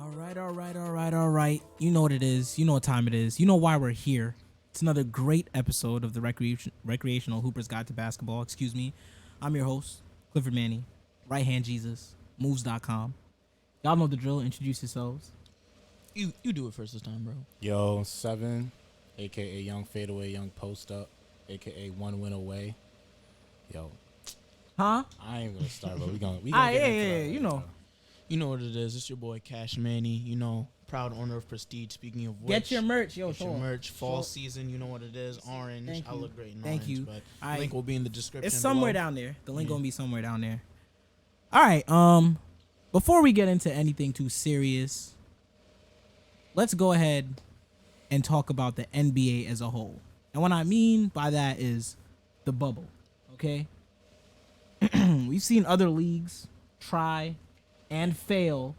All right. You know what it is. You know what time it is. You know why we're here. It's another great episode of the Recreational Hooper's Guide to Basketball. Excuse me. I'm your host, Clifford Manny, Right Hand Jesus, Moves.com. Y'all know the drill. Introduce yourselves. You do it first this time, bro. Yo, 7, a.k.a. Young Fadeaway, Young Post Up, a.k.a. One Win Away. Yo. Huh? I ain't going to start, but we gonna get into yeah, that you know. You know what it is. It's your boy Cash Manny. You know, proud owner of Prestige. Speaking of which, Get your merch. Yo, get your merch. Fall season. You know what it is. Orange. Thank I you. look great in Thank orange. you. But link will be in the description. It's somewhere below. down there. The link gonna be somewhere down there. All right. Before we get into anything too serious, let's go ahead and talk about the NBA as a whole. And what I mean by that is the bubble. Okay. We've seen other leagues try and fail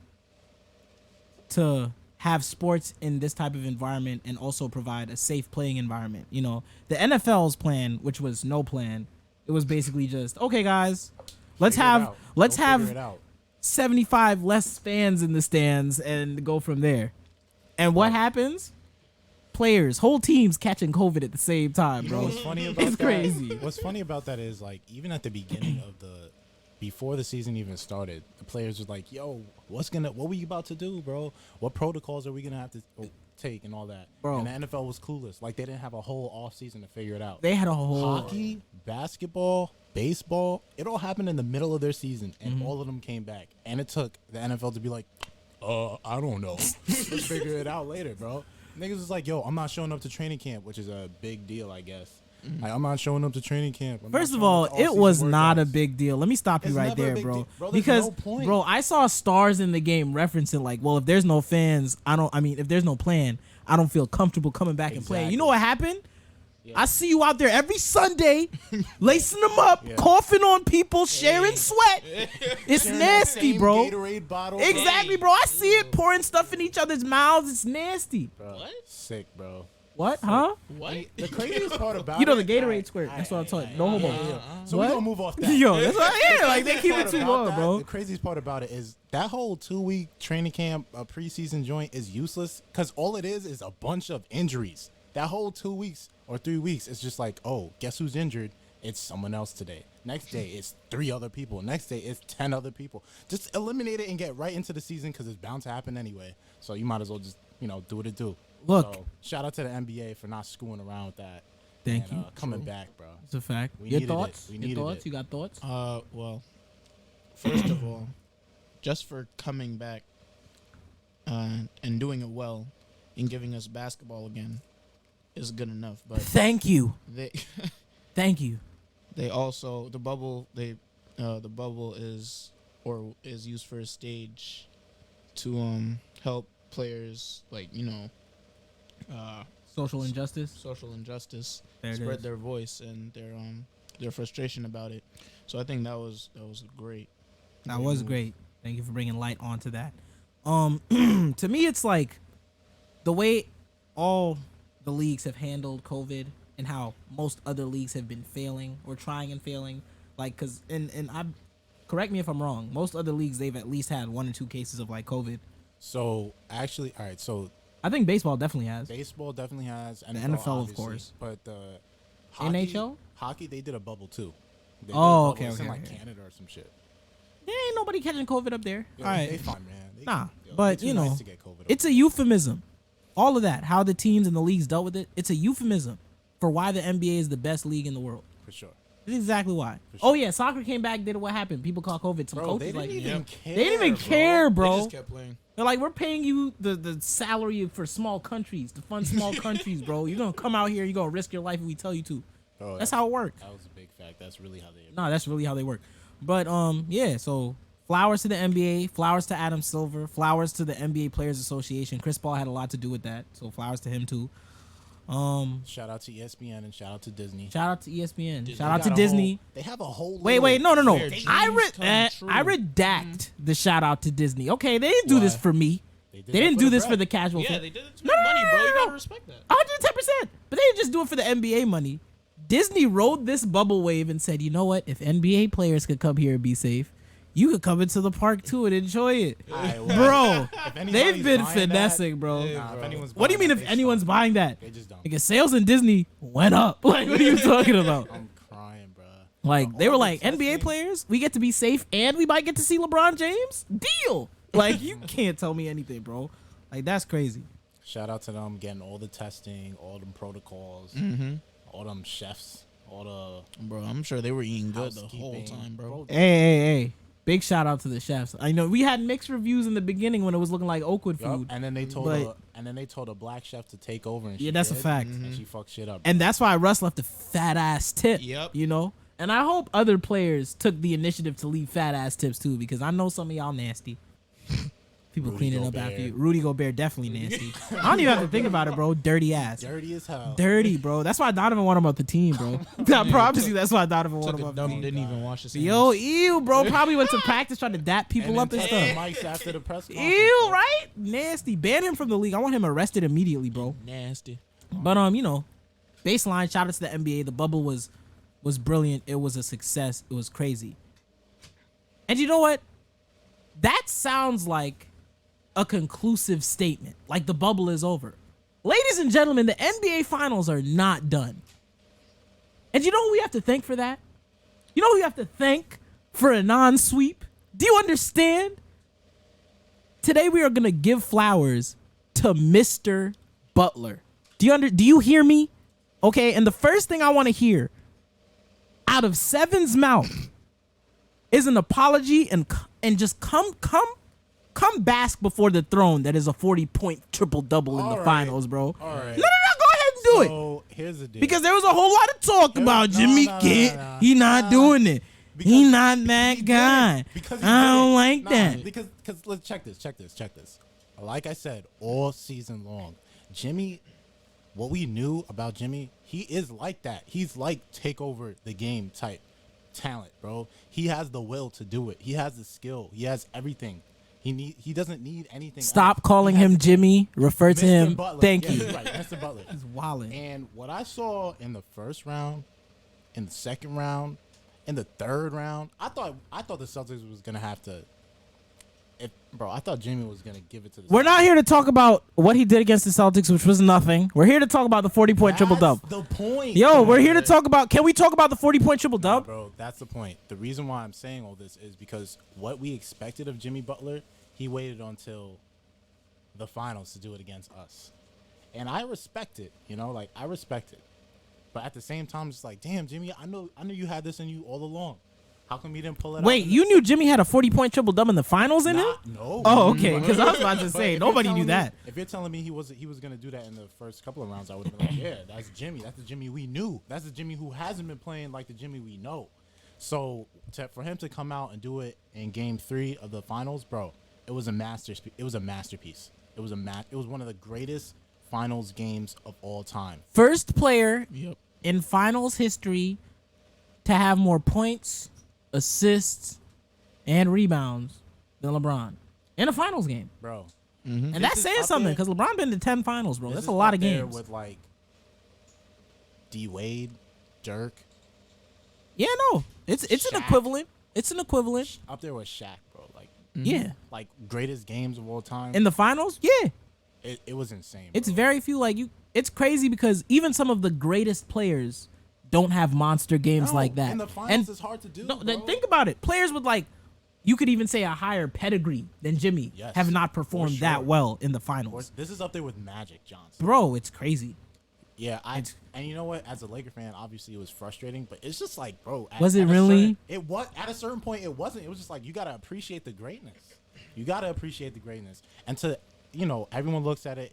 to have sports in this type of environment and also provide a safe playing environment. You know, the NFL's plan, which was no plan, it was basically just, okay, guys, let's have 75 less fans in the stands and go from there. And what happens? Players, whole teams catching COVID at the same time, bro. What's funny about It's that, crazy. What's funny about that is, like, even at the beginning of before the season even started, the players were like, yo, what we about to do, bro? What protocols are we going to have to take and all that? Bro. And the NFL was clueless. Like, they didn't have a whole off season to figure it out. They had a whole Hockey, basketball, baseball, it all happened in the middle of their season, and all of them came back. And it took the NFL to be like, I don't know. Let's figure it out later, bro. Niggas was like, yo, I'm not showing up to training camp, which is a big deal, I guess. Like, I'm not showing up to training camp. First of all, it was not a big deal. Let me stop you right there, bro. Because, bro, I saw stars in the game referencing like, well, if there's no fans, if there's no plan, I don't feel comfortable coming back and playing. You know what happened? Yeah. I see you out there every Sunday, lacing them up, coughing on people, sharing sweat. It's nasty, bro. Gatorade bottle, exactly, bro. I see it pouring stuff in each other's mouths. It's nasty. Bro, what? Sick, bro. What? Huh? What? The craziest part about the Gatorade squirt. That's what I'm talking. No homo. So we're gonna move off that. Yo, that's what I hear. Like, they keep it too long, bro. The craziest part about it is that whole 2-week training camp, preseason joint is useless because all it is a bunch of injuries. That whole 2 weeks or 3 weeks is just like, oh, guess who's injured? It's someone else today. Next day, it's 3 other people. Next day, it's 10 other people. Just eliminate it and get right into the season because it's bound to happen anyway. So you might as well just, do what it do. Look. So, shout out to the NBA for not screwing around with that. Thank you. Coming back, bro. It's a fact. Your thoughts? Your thoughts? You got thoughts? Well, first of all, just for coming back and doing it well and giving us basketball again is good enough. But thank you. Thank you. They also the bubble is used for a stage to help players social injustice spread their voice and their frustration about it. So I think that was great. That was great. Thank you for bringing light onto that. To me, it's like the way all the leagues have handled COVID and how most other leagues have been failing or trying and failing. Like, cause correct me if I'm wrong. Most other leagues, they've at least had 1 or 2 cases of like COVID. So actually, all right. So I think baseball definitely has. Baseball definitely has. The NFL, of course. But the hockey, they did a bubble too. They okay. It's in like Canada or some shit. There ain't nobody catching COVID up there. Yo, all right, they fine, man. But nice to get COVID it's a euphemism. All of that, how the teams and the leagues dealt with it, it's a euphemism for why the NBA is the best league in the world. For sure. That's exactly why. Sure. Oh yeah, soccer came back, did what happened? People caught COVID. Some coaches they didn't even care. They didn't even care, bro. They just kept playing. They're like, we're paying you the salary for small countries, to fund small countries, bro. You're gonna come out here, you're gonna risk your life if we tell you to. Bro, that's how it works. That was a big fact. That's really how they. No, that's really how they work. But yeah, so flowers to the NBA, flowers to Adam Silver, flowers to the NBA Players Association. Chris Paul had a lot to do with that, so flowers to him too. Shout out to ESPN and shout out to Disney. Shout out to ESPN. Shout out to Disney. They have a whole. Wait, no. I redact the shout out to Disney. Okay, they didn't do this for me. They didn't do this for the casual. Yeah, they did it to make money, bro. You gotta respect that. 110%. But they didn't just do it for the NBA money. Disney rode this bubble wave and said, you know what? If NBA players could come here and be safe, you could come into the park too and enjoy it. Alright, Bro, if anybody's they've been buying finessing, bro. Nah, if anyone's What do you buying mean that, if they anyone's suck. buying that? They just don't. Like, sales in Disney went up. Like, what are you talking about? I'm crying, bro. Like, they all were the like, NBA testing- players, we get to be safe and we might get to see LeBron James? Deal. Like, you can't tell me anything, bro. Like, that's crazy. Shout out to them getting all the testing, all them protocols, all them chefs, all the Bro, I'm sure they were eating good the whole housekeeping. time, bro. Hey. Big shout out to the chefs. I know we had mixed reviews in the beginning when it was looking like Oakwood Yup, food. and then they told But- a black chef to take over. And Yeah, she that's a did, fact. And she fucked shit up. And that's why Russ left a fat ass tip. Yep. You know? And I hope other players took the initiative to leave fat ass tips too, because I know some of y'all nasty. People Rudy cleaning up Gobert. after you. Rudy Gobert definitely nasty. I don't even have to think about it, bro. Dirty ass. Dirty as hell. Dirty, bro. That's why Donovan want him off the team, bro. I promise you that's why Donovan want Took him a off the dump, team. didn't even wash his hands. Yo, ew, bro. Probably went to practice trying to dap people up and then stuff. touched the mics after the press conference. Ew, bro. right? Nasty. Ban him from the league. I want him arrested immediately, bro. Nasty. But you know, baseline, shout out to the NBA. The bubble was brilliant. It was a success. It was crazy. And you know what? That sounds like a conclusive statement. Like the bubble is over. Ladies and gentlemen, the NBA finals are not done. And you know who we have to thank for that? You know who you have to thank for a non-sweep? Do you understand? Today we are gonna give flowers to Mr. Butler. Do you hear me? Okay, and the first thing I want to hear out of Seven's mouth is an apology and just come bask before the throne that is a 40-point triple-double in All the right. finals, bro. All right. No, go ahead and do it. So here's the deal. Because there was a whole lot of talk about no, Jimmy no, no, can't. no, no. He not Nah. doing it. He Because not he that did it. guy. Because he I don't did it. like Nah, that. Because let's check this. Like I said, all season long, Jimmy, what we knew about Jimmy, he is like that. He's like take over the game type talent, bro. He has the will to do it. He has the skill. He has everything. He doesn't need anything. Stop else. calling He has him Jimmy. Refer to Mr. him. Butler. Thank Yeah, you. you're right, Mr. Butler. He's wildin'. And what I saw in the first round, in the second round, in the third round, I thought the Celtics was gonna have to. I thought Jimmy was gonna give it to the. We're not here to talk about what he did against the Celtics, which was nothing. We're here to talk about the 40-point triple-double. That's the point. Yo, we're here to talk about. Can we talk about the 40-point triple-double? Bro, that's the point. The reason why I'm saying all this is because what we expected of Jimmy Butler, he waited until the finals to do it against us, and I respect it. You know, like I respect it, but at the same time, it's like, damn, Jimmy, I know you had this in you all along. How come you didn't pull it out? Wait, you knew Jimmy had a 40-point triple-double in the finals in him? No. Oh, okay. Because I was about to But say if nobody you're knew telling that. me- If you're telling me he was gonna do that in the first couple of rounds, I would have been like, yeah, that's Jimmy. That's the Jimmy we knew. That's the Jimmy who hasn't been playing like the Jimmy we know. So for him to come out and do it in Game 3 of the finals, bro, it was a masterpiece. It was a masterpiece. It was one of the greatest finals games of all time. First player Yep. in finals history to have more points, assists, and rebounds than LeBron in a finals game. Bro. And This that's is saying up something there- because LeBron been to 10 finals, bro. this That's is a lot up of there games. with like D Wade, Dirk, Yeah, no. It's an Shaq. equivalent. It's an equivalent. up there with Shaq, bro. Yeah. Like greatest games of all time. In the finals? Yeah. It was insane. It's bro. very few it's crazy because even some of the greatest players don't have monster games No, like that. In the finals, And it's hard to do. no, bro. think about it. Players with you could even say a higher pedigree than Jimmy Yes, have not performed for that sure. well in the Of course, finals. this is up there with Magic Johnson. Bro, it's crazy. Yeah, and you know what? As a Laker fan, obviously it was frustrating, but it's just like, bro. Was it really? It was at a certain point. It wasn't. It was just like you gotta appreciate the greatness. You gotta appreciate the greatness, and everyone looks at it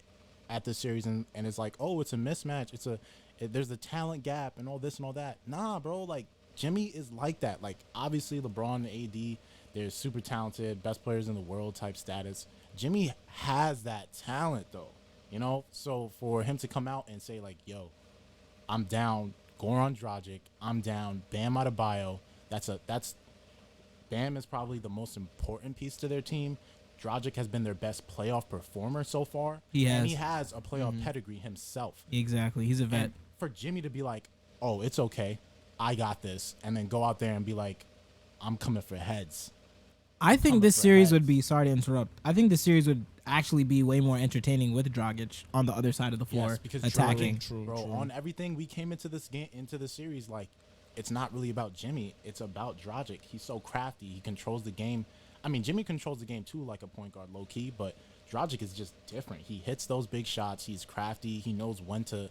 at the series and it's like, oh, it's a mismatch. There's a talent gap and all this and all that. Nah, bro. Like Jimmy is like that. Like obviously LeBron and AD, they're super talented, best players in the world type status. Jimmy has that talent though. You know, so for him to come out and say like, "Yo, I'm down Goran Dragic, I'm down Bam Adebayo," that's Bam is probably the most important piece to their team. Dragic has been their best playoff performer so far. And he has a playoff pedigree himself. Exactly. He's a vet. And for Jimmy to be like, "Oh, it's okay, I got this," and then go out there and be like, "I'm coming for heads," I think coming this for series heads. would be. Sorry to interrupt. I think this series would actually be way more entertaining with Dragic on the other side of the floor Yes, because attacking. Bro, on everything we came into this game, into the series, like, it's not really about Jimmy. It's about Dragic. He's so crafty. He controls the game. I mean, Jimmy controls the game too, like a point guard, low key. But Dragic is just different. He hits those big shots. He's crafty. He knows when to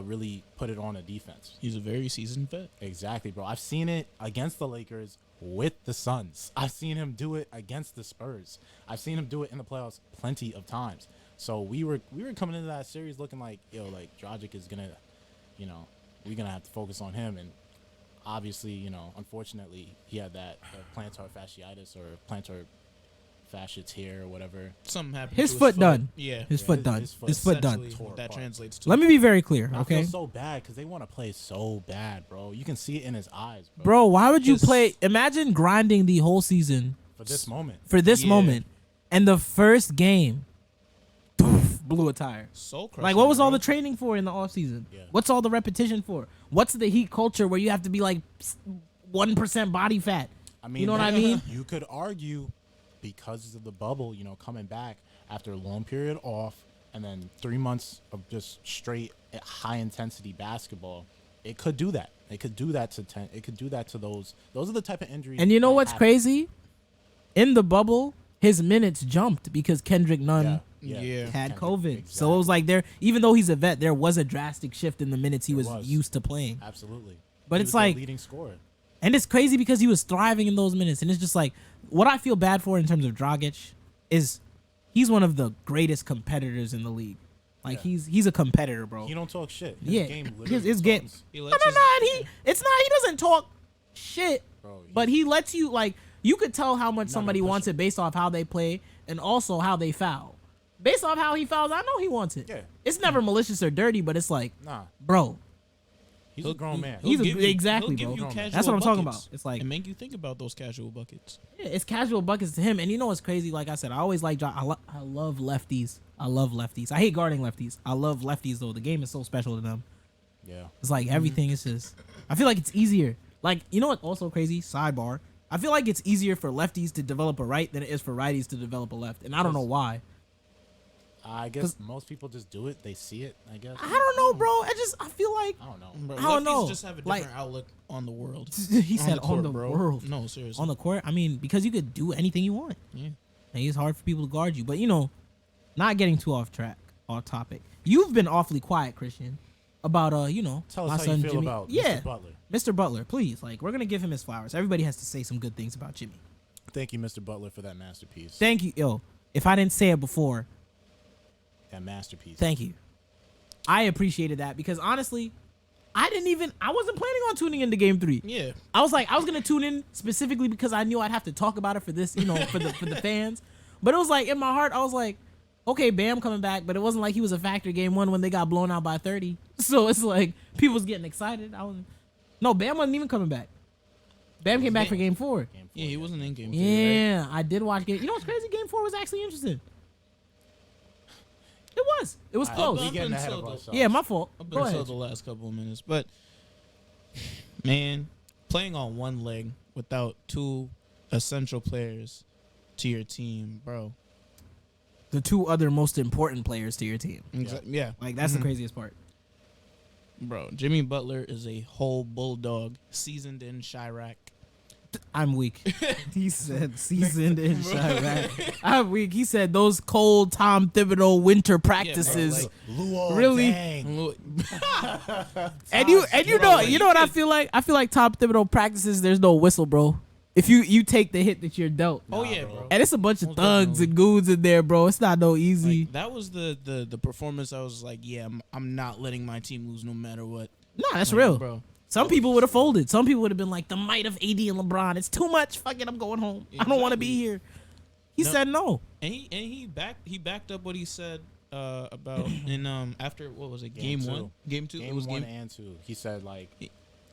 really put it on a defense. He's a very seasoned vet. Exactly, bro. I've seen it against the Lakers with the Suns. I've seen him do it against the Spurs. I've seen him do it in the playoffs plenty of times. So we were coming into that series looking like, yo, like Dragic is gonna, you know, we're gonna have to focus on him. And obviously, you know, unfortunately, he had that plantar fasciitis or plantar fascia tear or whatever. Something happened. His to foot done. Yeah. His foot done. His foot done. Essentially, Tore that apart. translates to. Let me be very clear, And I okay? feel so bad because they want to play so bad, bro. You can see it in his eyes, bro. Bro, why would you Just- play? Imagine grinding the whole season For this moment. for this Yeah. moment, and the first game, poof, blew a tire. soul crushing. Like, what was all bro. the training for in the offseason? Yeah. What's all the repetition for? What's the Heat culture where you have to be like 1% body fat? I mean, You know what I mean? You could argue because of the bubble, you know, coming back after a long period off and then 3 months of just straight high intensity basketball, it could do that. It could do that to it could do that to those. Those are the type of injuries. And you know that what's happen. crazy? In the bubble, his minutes jumped because Kendrick Nunn Yeah. had Kendrick, COVID. So it was like there, even though he's a vet, there was a drastic shift in the minutes he There was was. used to playing. Absolutely. But He it's was their like- leading scorer. And it's crazy because he was thriving in those minutes. And it's just like, what I feel bad for in terms of Dragic is he's one of the greatest competitors in the league. Like, Yeah. he's a competitor, bro. He don't talk shit. Yeah. Game His literally game- talks. He No, lets no, his- no. And he doesn't talk shit, Bro, but he lets you, like, you could tell how much Not somebody gonna push wants him. it based off how they play and also how they foul. Based off how he fouls, I know he wants it. Yeah. It's never malicious or dirty, but it's like, Nah, bro, he's a grown man. He's a- give you- exactly, he'll bro. give you casual That's what I'm talking buckets about. It's like- and make you think about those casual buckets. yeah, it's casual buckets to him. And you know what's crazy? Like I said, I always like, I love lefties. I love lefties. I hate guarding lefties. I love lefties, though. The game is so special to them. Yeah. It's like everything is just, I feel like it's easier. Like, you know what also crazy? Sidebar. I feel like it's easier for lefties to develop a right than it is for righties to develop a left. And I don't know why. I guess most people just do it. They see it, I guess. I don't know, bro. I feel like, I don't know. Bro, I don't lefties know. just have a Like- different outlook on the world. he said court, on the bro. world. No, seriously. On the court? I mean, because you could do anything you want. Yeah. And it's hard for people to guard you. But, you know, not getting too off topic. You've been awfully quiet, Christian, about, you know, Tell my us how son you feel Jimmy. about Yeah, Mr. Butler. Mr. Butler, please. Like, we're going to give him his flowers. Everybody has to say some good things about Jimmy. Thank you, Mr. Butler, for that masterpiece. Thank you. Yo, if I didn't say it before, That masterpiece. thank you. I appreciated that because honestly, I wasn't planning on tuning into game 3. Yeah. I was going to tune in specifically because I knew I'd have to talk about it for this, you know, for the fans. But it was like in my heart, I was like, okay, Bam coming back, but it wasn't like he was a factor game 1 when they got blown out by 30. So it's like people was getting excited. No, Bam wasn't even coming back. Bam came back for game 4. Game Yeah, he wasn't in game 3. Yeah, I did watch game. You know what's crazy? Game 4 was actually interesting. It was. It was close. We Up getting ahead until of the- ourselves. Yeah, my fault. Up Go until ahead. the last couple of minutes. But, man, playing on one leg without two essential players to your team, bro. The 2 other most important players to your team. Yeah. Like, that's the craziest part. Bro, Jimmy Butler is a whole bulldog, seasoned in Chirac. I'm weak. He said seasoned in Chirac. I'm weak. He said those cold Tom Thibodeau winter practices. like, Luol Really? Deng. And you know what I feel like? I feel like Tom Thibodeau practices there's no whistle, bro. If you take the hit that you're dealt. Oh, Nah, yeah, bro. bro. And it's a bunch of Most thugs definitely. and goons in there, bro. It's not no easy. Like, that was the performance. I was like, yeah, I'm not letting my team lose no matter what. Nah, that's Like, real. bro. Some people would have folded. Some people would have been like, the might of AD and LeBron. It's too much. Fuck it, I'm going home. I don't want to be Exactly. here. He No. said no. And he backed up what he said about in after what was it Game game two. 1 game 2 Game it was 1 game and 2. He said, like,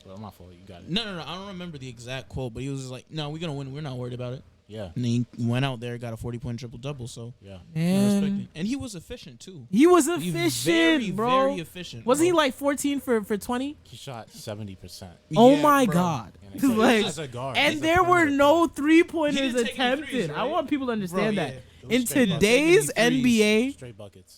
well, my fault. You got it. no I don't remember the exact quote, but he was just like, no, we're gonna win, we're not worried about it. Yeah. And he went out there, got a 40-point triple-double. So Yeah. I respect Man, it. And he was efficient too. he was He efficient, very, bro. very efficient. Wasn't he bro. like 14 for 20? He shot 70%. Oh Yeah, my bro. God. And it's Like, as a guard. and He's a there were perimeter no player. three-pointers He didn't take any attempted. threes, I right? want people to understand Bro, that. It was In straight buckets. today's Taking these NBA, Straight buckets.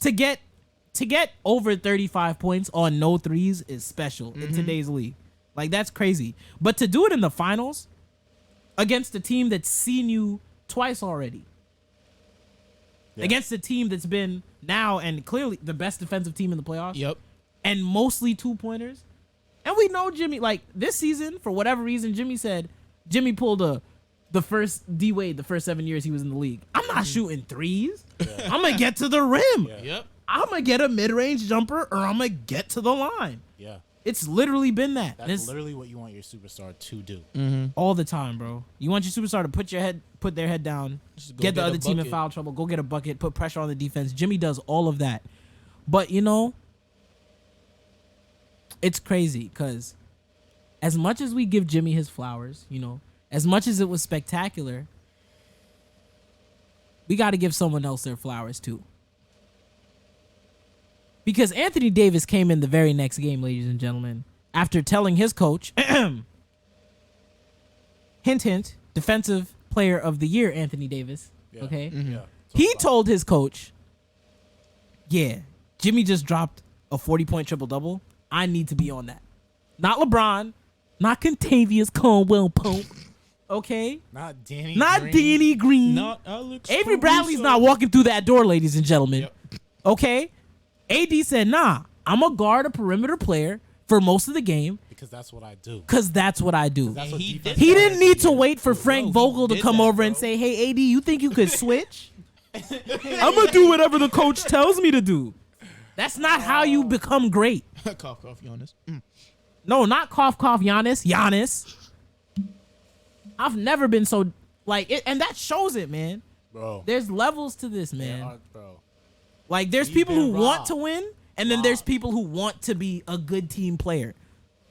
to get over 35 points on no threes is special in today's league. Like, that's crazy. But to do it in the finals against a team that's seen you twice already, Yeah. against a team that's been now and clearly the best defensive team in the playoffs, Yep. and mostly two-pointers. And we know Jimmy, like, this season, for whatever reason, Jimmy pulled the first D-Wade, the first 7 years he was in the league. I'm not shooting threes. I'm going to get to the rim. Yeah. Yep. I'm going to get a mid-range jumper or I'm going to get to the line. Yeah. It's literally been that. And That's it's literally what you want your superstar to do. all the time, bro. You want your superstar to put their head down, Just go get the get a other team in bucket. foul trouble, go get a bucket, put pressure on the defense. Jimmy does all of that. But, you know, it's crazy because as much as we give Jimmy his flowers, you know, as much as it was spectacular, we got to give someone else their flowers too. Because Anthony Davis came in the very next game, ladies and gentlemen, after telling his coach, hint, hint, defensive player of the year, Anthony Davis, Yeah. okay? Yeah. He told his coach, yeah, Jimmy just dropped a 40-point triple-double. I need to be on that. Not LeBron, not Contavious Caldwell-Pope, okay? Not Danny. Not Green. Danny Green. Not Alex. Avery Bradley's not walking through that door, ladies and gentlemen. Yep. Okay? AD said, nah, I'm going to guard a perimeter player for most of the game Because that's what I do. because that's what I do. That's And what he defense did He does. didn't need to wait for Frank he Vogel to did come that, over and bro. say, hey, AD, you think you could switch? I'm going to do whatever the coach tells me to do. That's not how you become great. cough, Giannis. No, not cough, Giannis. Giannis. I've never been so, like, it, and that shows it, man. Bro. There's levels to this, They man. are- bro. Like, there's We've people who been want robbed. to win, and then there's Robbed. people who want to be a good team player.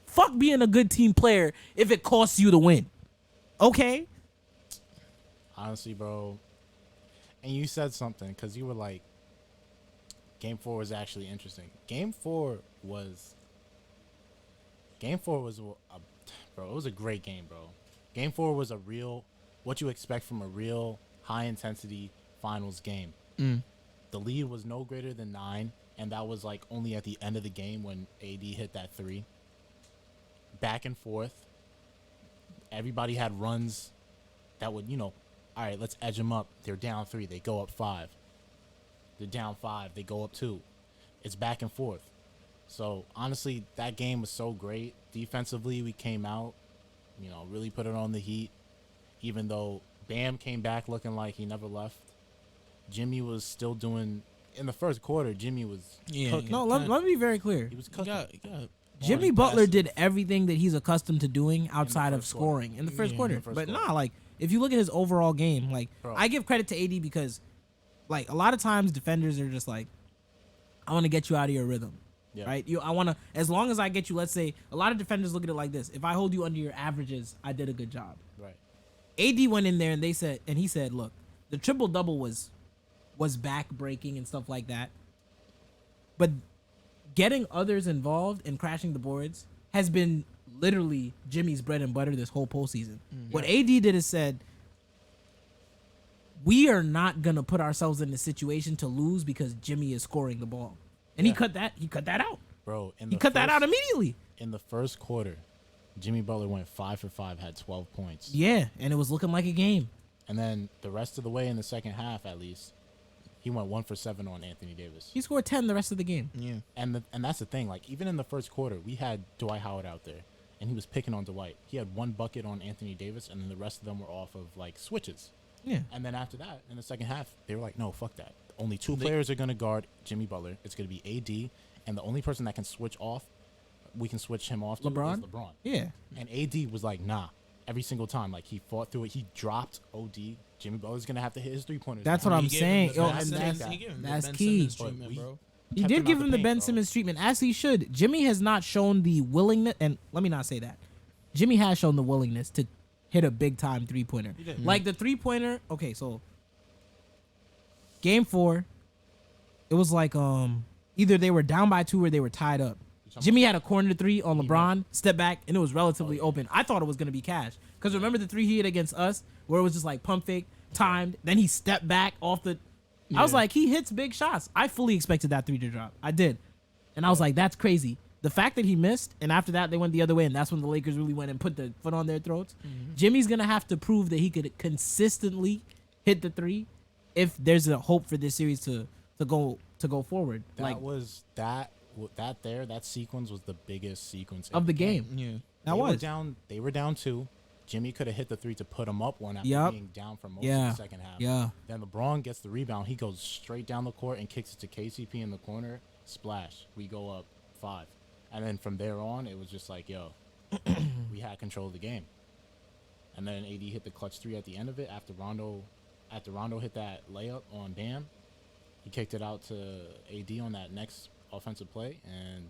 Fuck being a good team player if it costs you to win. Okay? Honestly, bro. And you said something because you were like, Game 4 was actually interesting. Game 4 was bro, it was a great game, bro. Game 4 was a real, what you expect from a real high-intensity finals game. The lead was no greater than 9, and that was like only at the end of the game when AD hit that 3. Back and forth. Everybody had runs that would, all right, let's edge them up. They're down 3. They go up 5. They're down 5. They go up 2. It's back and forth. So, honestly, that game was so great. Defensively, we came out, really put it on the Heat. Even though Bam came back looking like he never left. Jimmy was still doing, in the first quarter, Jimmy was cooking. No, let me be very clear. He was You cooking. got Jimmy ball Butler passes. did everything that he's accustomed to doing outside of first quarter. scoring in the first Yeah, in quarter. the first But quarter. nah, like, if you look at his overall game, like, Bro. I give credit to AD because, like, a lot of times defenders are just like, I want to get you out of your rhythm. Yeah. Right? I want to, as long as I get you, let's say, a lot of defenders look at it like this. If I hold you under your averages, I did a good job. Right. AD went in there and he said, look, the triple double was back breaking and stuff like that. But getting others involved and crashing the boards has been literally Jimmy's bread and butter this whole postseason. What AD did is said, we are not gonna put ourselves in the situation to lose because Jimmy is scoring the ball. And he cut that out. Bro, He cut that out immediately. In the first quarter, Jimmy Butler went 5 for 5, had 12 points. Yeah, and it was looking like a game. And then the rest of the way in the second half, at least, he went 1 for 7 on Anthony Davis. He scored 10 the rest of the game. Yeah. And that's the thing. Like, even in the first quarter, we had Dwight Howard out there, and he was picking on Dwight. He had 1 bucket on Anthony Davis, and then the rest of them were off of, like, switches. Yeah. And then after that, in the second half, they were like, no, fuck that. Only 2 players are going to guard Jimmy Butler. It's going to be AD, and the only person that can switch off, we can switch him off to LeBron? is LeBron. Yeah. And AD was like, nah. Every single time, like, he fought through it. He dropped OD. Jimmy Butler's going to have to hit his 3-pointers. That's now. what I'm He gave saying. him the Yo, Ben and Simmons- that's- he gave him the that's Ben key. Simmons But treatment, we- bro. He kept did him give out him the the paint, Ben bro. Simmons treatment, as he should. Jimmy has not shown the willingness, and let me not say that. Jimmy has shown the willingness to hit a big time 3-pointer. He did. Like the 3-pointer. Okay, so game 4, it was like either they were down by 2 or they were tied up. Jimmy had a corner 3 on LeBron, step back, and it was relatively open. I thought it was gonna be cash because remember the 3 he hit against us where it was just like pump fake timed. Then he stepped back off the. I was like, he hits big shots. I fully expected that 3 to drop. I did, and I was like, that's crazy. The fact that he missed, and after that they went the other way, and that's when the Lakers really went and put the foot on their throats. Jimmy's gonna have to prove that he could consistently hit the 3 if there's a hope for this series to go forward. That sequence was the biggest sequence Of the game. Yeah. They were down 2. Jimmy could have hit the 3 to put him up 1 after being down for most of the second half. Yeah. Then LeBron gets the rebound. He goes straight down the court and kicks it to KCP in the corner. Splash. We go up 5. And then from there on, it was just like, yo, we had control of the game. And then AD hit the clutch 3 at the end of it after Rondo hit that layup on Bam. He kicked it out to AD on that next offensive play, and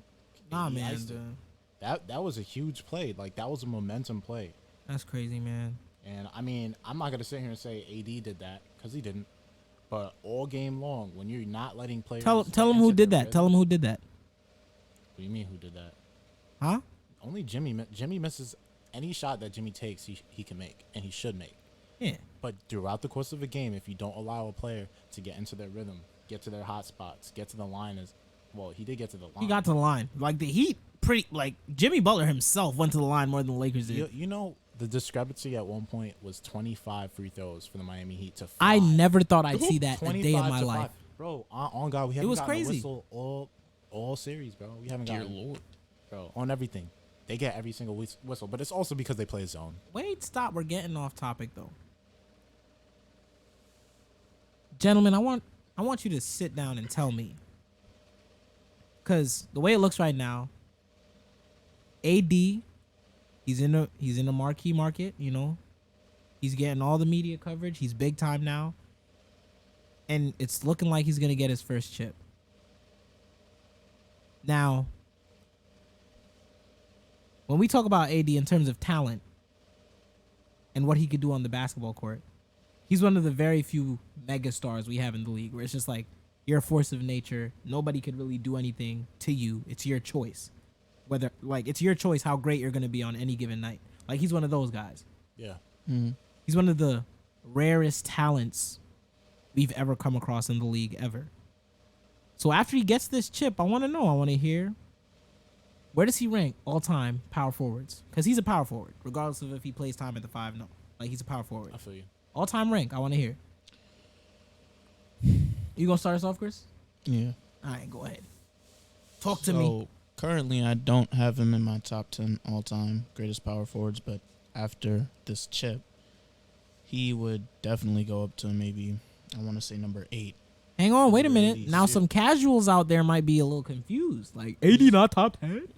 AD iced it. That was a huge play. Like, that was a momentum play. That's crazy, man. And I mean, I'm not gonna sit here and say AD did that because he didn't. But all game long, when you're not letting players Tell him who did that. Tell him who did that. What do you mean who did that? Huh? Only Jimmy. Jimmy misses any shot that Jimmy takes. He can make, and he should make. Yeah. But throughout the course of a game, if you don't allow a player to get into their rhythm, get to their hot spots, get to the line, he did get to the line. He got to the line. Like the Heat, Jimmy Butler himself went to the line more than the Lakers did. You know, the discrepancy at one point was 25 free throws for the Miami Heat to 5. I never thought I'd see that a day in my life. 5. Bro, on God, we haven't was gotten crazy. a whistle all series, bro. We haven't Dear gotten Lord. bro, on everything. They get every single whistle, but it's also because they play a zone. Wait, stop. We're getting off topic though. Gentlemen, I want you to sit down and tell me. Cause the way it looks right now, AD, he's in a marquee market, you know. He's getting all the media coverage. He's big time now. And it's looking like he's gonna get his first chip. Now, when we talk about AD in terms of talent and what he could do on the basketball court, he's one of the very few mega stars we have in the league where it's just like, you're a force of nature. Nobody could really do anything to you. It's your choice. It's your choice how great you're going to be on any given night. Like, he's one of those guys. Yeah. Mm-hmm. He's one of the rarest talents we've ever come across in the league ever. So after he gets this chip, I want to hear, where does he rank all-time power forwards? Because he's a power forward, regardless of if he plays time at the 5. No. Like, he's a power forward. I feel you. All-time rank, I want to hear. You gonna start us off, Chris? Yeah. All right, go ahead. Talk to me. Currently, I don't have him in my top 10 all-time greatest power forwards, but after this chip, he would definitely go up to maybe, I want to say number 8. Hang on, wait a minute. Really? Now, some casuals out there might be a little confused. Like, AD not top 10?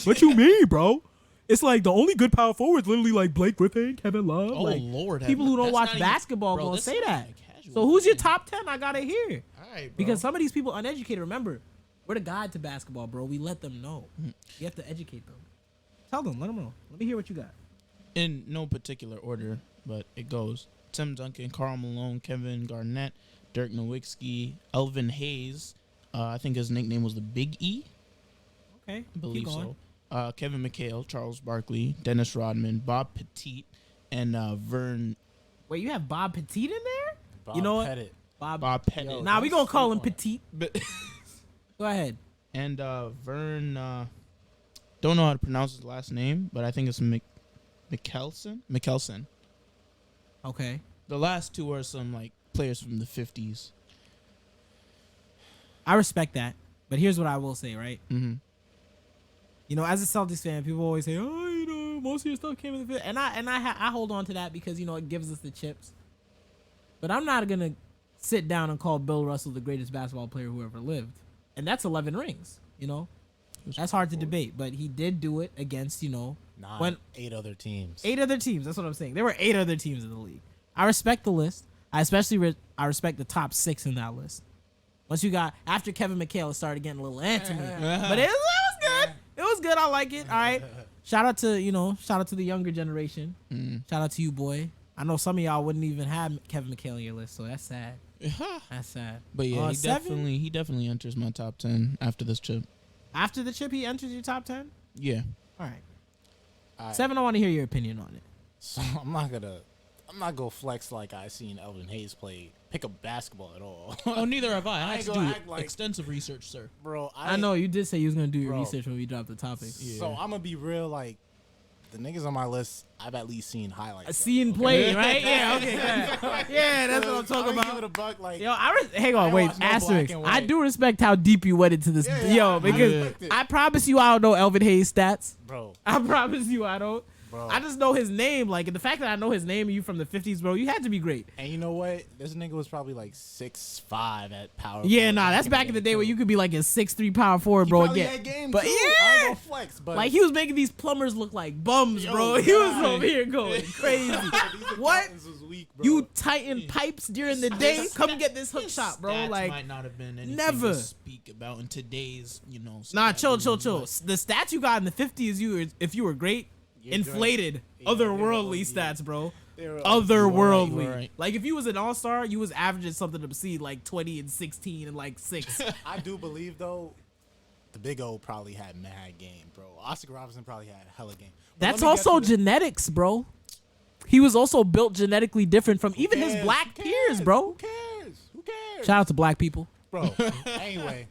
What you mean, bro? It's like the only good power forwards literally like Blake Griffin, Kevin Love. Oh, like, Lord. people who don't That's watch not even- basketball bro, gonna that's say not that. even a casual So who's your thing. top 10? I gotta hear. All right, bro. Because some of these people uneducated. Remember, we're the guide to basketball, bro. We let them know. You have to educate them. Tell them. Let them know. Let me hear what you got. In no particular order, but it goes Tim Duncan, Karl Malone, Kevin Garnett, Dirk Nowitzki, Elvin Hayes. I think his nickname was the Big E. Okay, I believe keep going. so. Kevin McHale, Charles Barkley, Dennis Rodman, Bob Petit, and Vern. Wait, you have Bob Petit in there? Bob You know what? Pettit. Bob Pettit. Nah, we gonna call him Petit. But Go ahead. and Vern. Don't know how to pronounce his last name, but I think it's Mickelson. Okay. The last two are some like players from the 50s. I respect that, but here's what I will say, right? Mm-hmm. You know, as a Celtics fan, people always say, "Oh, you know, most of your stuff came in the fifth," and I hold on to that because you know it gives us the chips. But I'm not gonna sit down and call Bill Russell the greatest basketball player who ever lived, and that's 11 rings. You know, that's hard to debate, but he did do it against 8 other teams. 8 other teams. That's what I'm saying. There were 8 other teams in the league. I respect the list. I especially I respect the top 6 in that list. Once you got after Kevin McHale, it started getting a little antsy, but it was good. It was good. I like it. All right. shout out to the younger generation. Shout out to you, boy. I know some of y'all wouldn't even have Kevin McHale on your list, so that's sad. That's sad. But yeah, seven? he definitely enters my top 10 after this chip. After the chip, he enters your top 10. Yeah. All right. All right. 7, I want to hear your opinion on it. So I'm not gonna flex like I seen Elvin Hayes pick up basketball at all. Oh, neither have I. I I had ain't to gonna do act like- extensive research, sir. Bro, I know you did say you was gonna do your Bro. research when we dropped the topic. So I'm gonna be real, like the niggas on my list, I've at least seen highlights. I see and play, right? Yeah, okay, good. Yeah, that's what I'm talking Give it about. a buck, like, Yo, hang on, I wait, watch no black asterisk. and I white. do respect how deep you went into this, Yeah, I because respect it. I promise you I don't know Elvin Hayes' stats. bro. I promise you I don't. Bro. I just know his name. Like, and the fact that I know his name and you from the 50s, bro, you had to be great. And you know what? This nigga was probably like 6'5" at power. Yeah, forward nah, that's back in the day where you could be like a 6'3" power forward, He bro. probably And had game but too. yeah, I ain't gonna flex, but like he was making these plumbers look like bums, Yo, bro. He was God. over here going crazy. These What? accountants was weak, bro. You tighten pipes during the day? Come get this hook His shot, bro. stats Like, might not have been anything never. to speak about in today's, nah, stat chill. boom, The stats you got in the 50s, if you were great, You're inflated, Yeah, you're otherworldly the OG. stats, bro. They were Otherworldly. You were right. Like if you was an all-star, you was averaging something obscene like 20 and 16 and like 6. I do believe though, the Big O probably had mad game, bro. Oscar Robertson probably had hella game. But That's let me get also to the- genetics, bro. He was also built genetically different from even his cares? black Who peers, cares? bro. Who cares? Who cares? Shout out to black people. Bro. Anyway,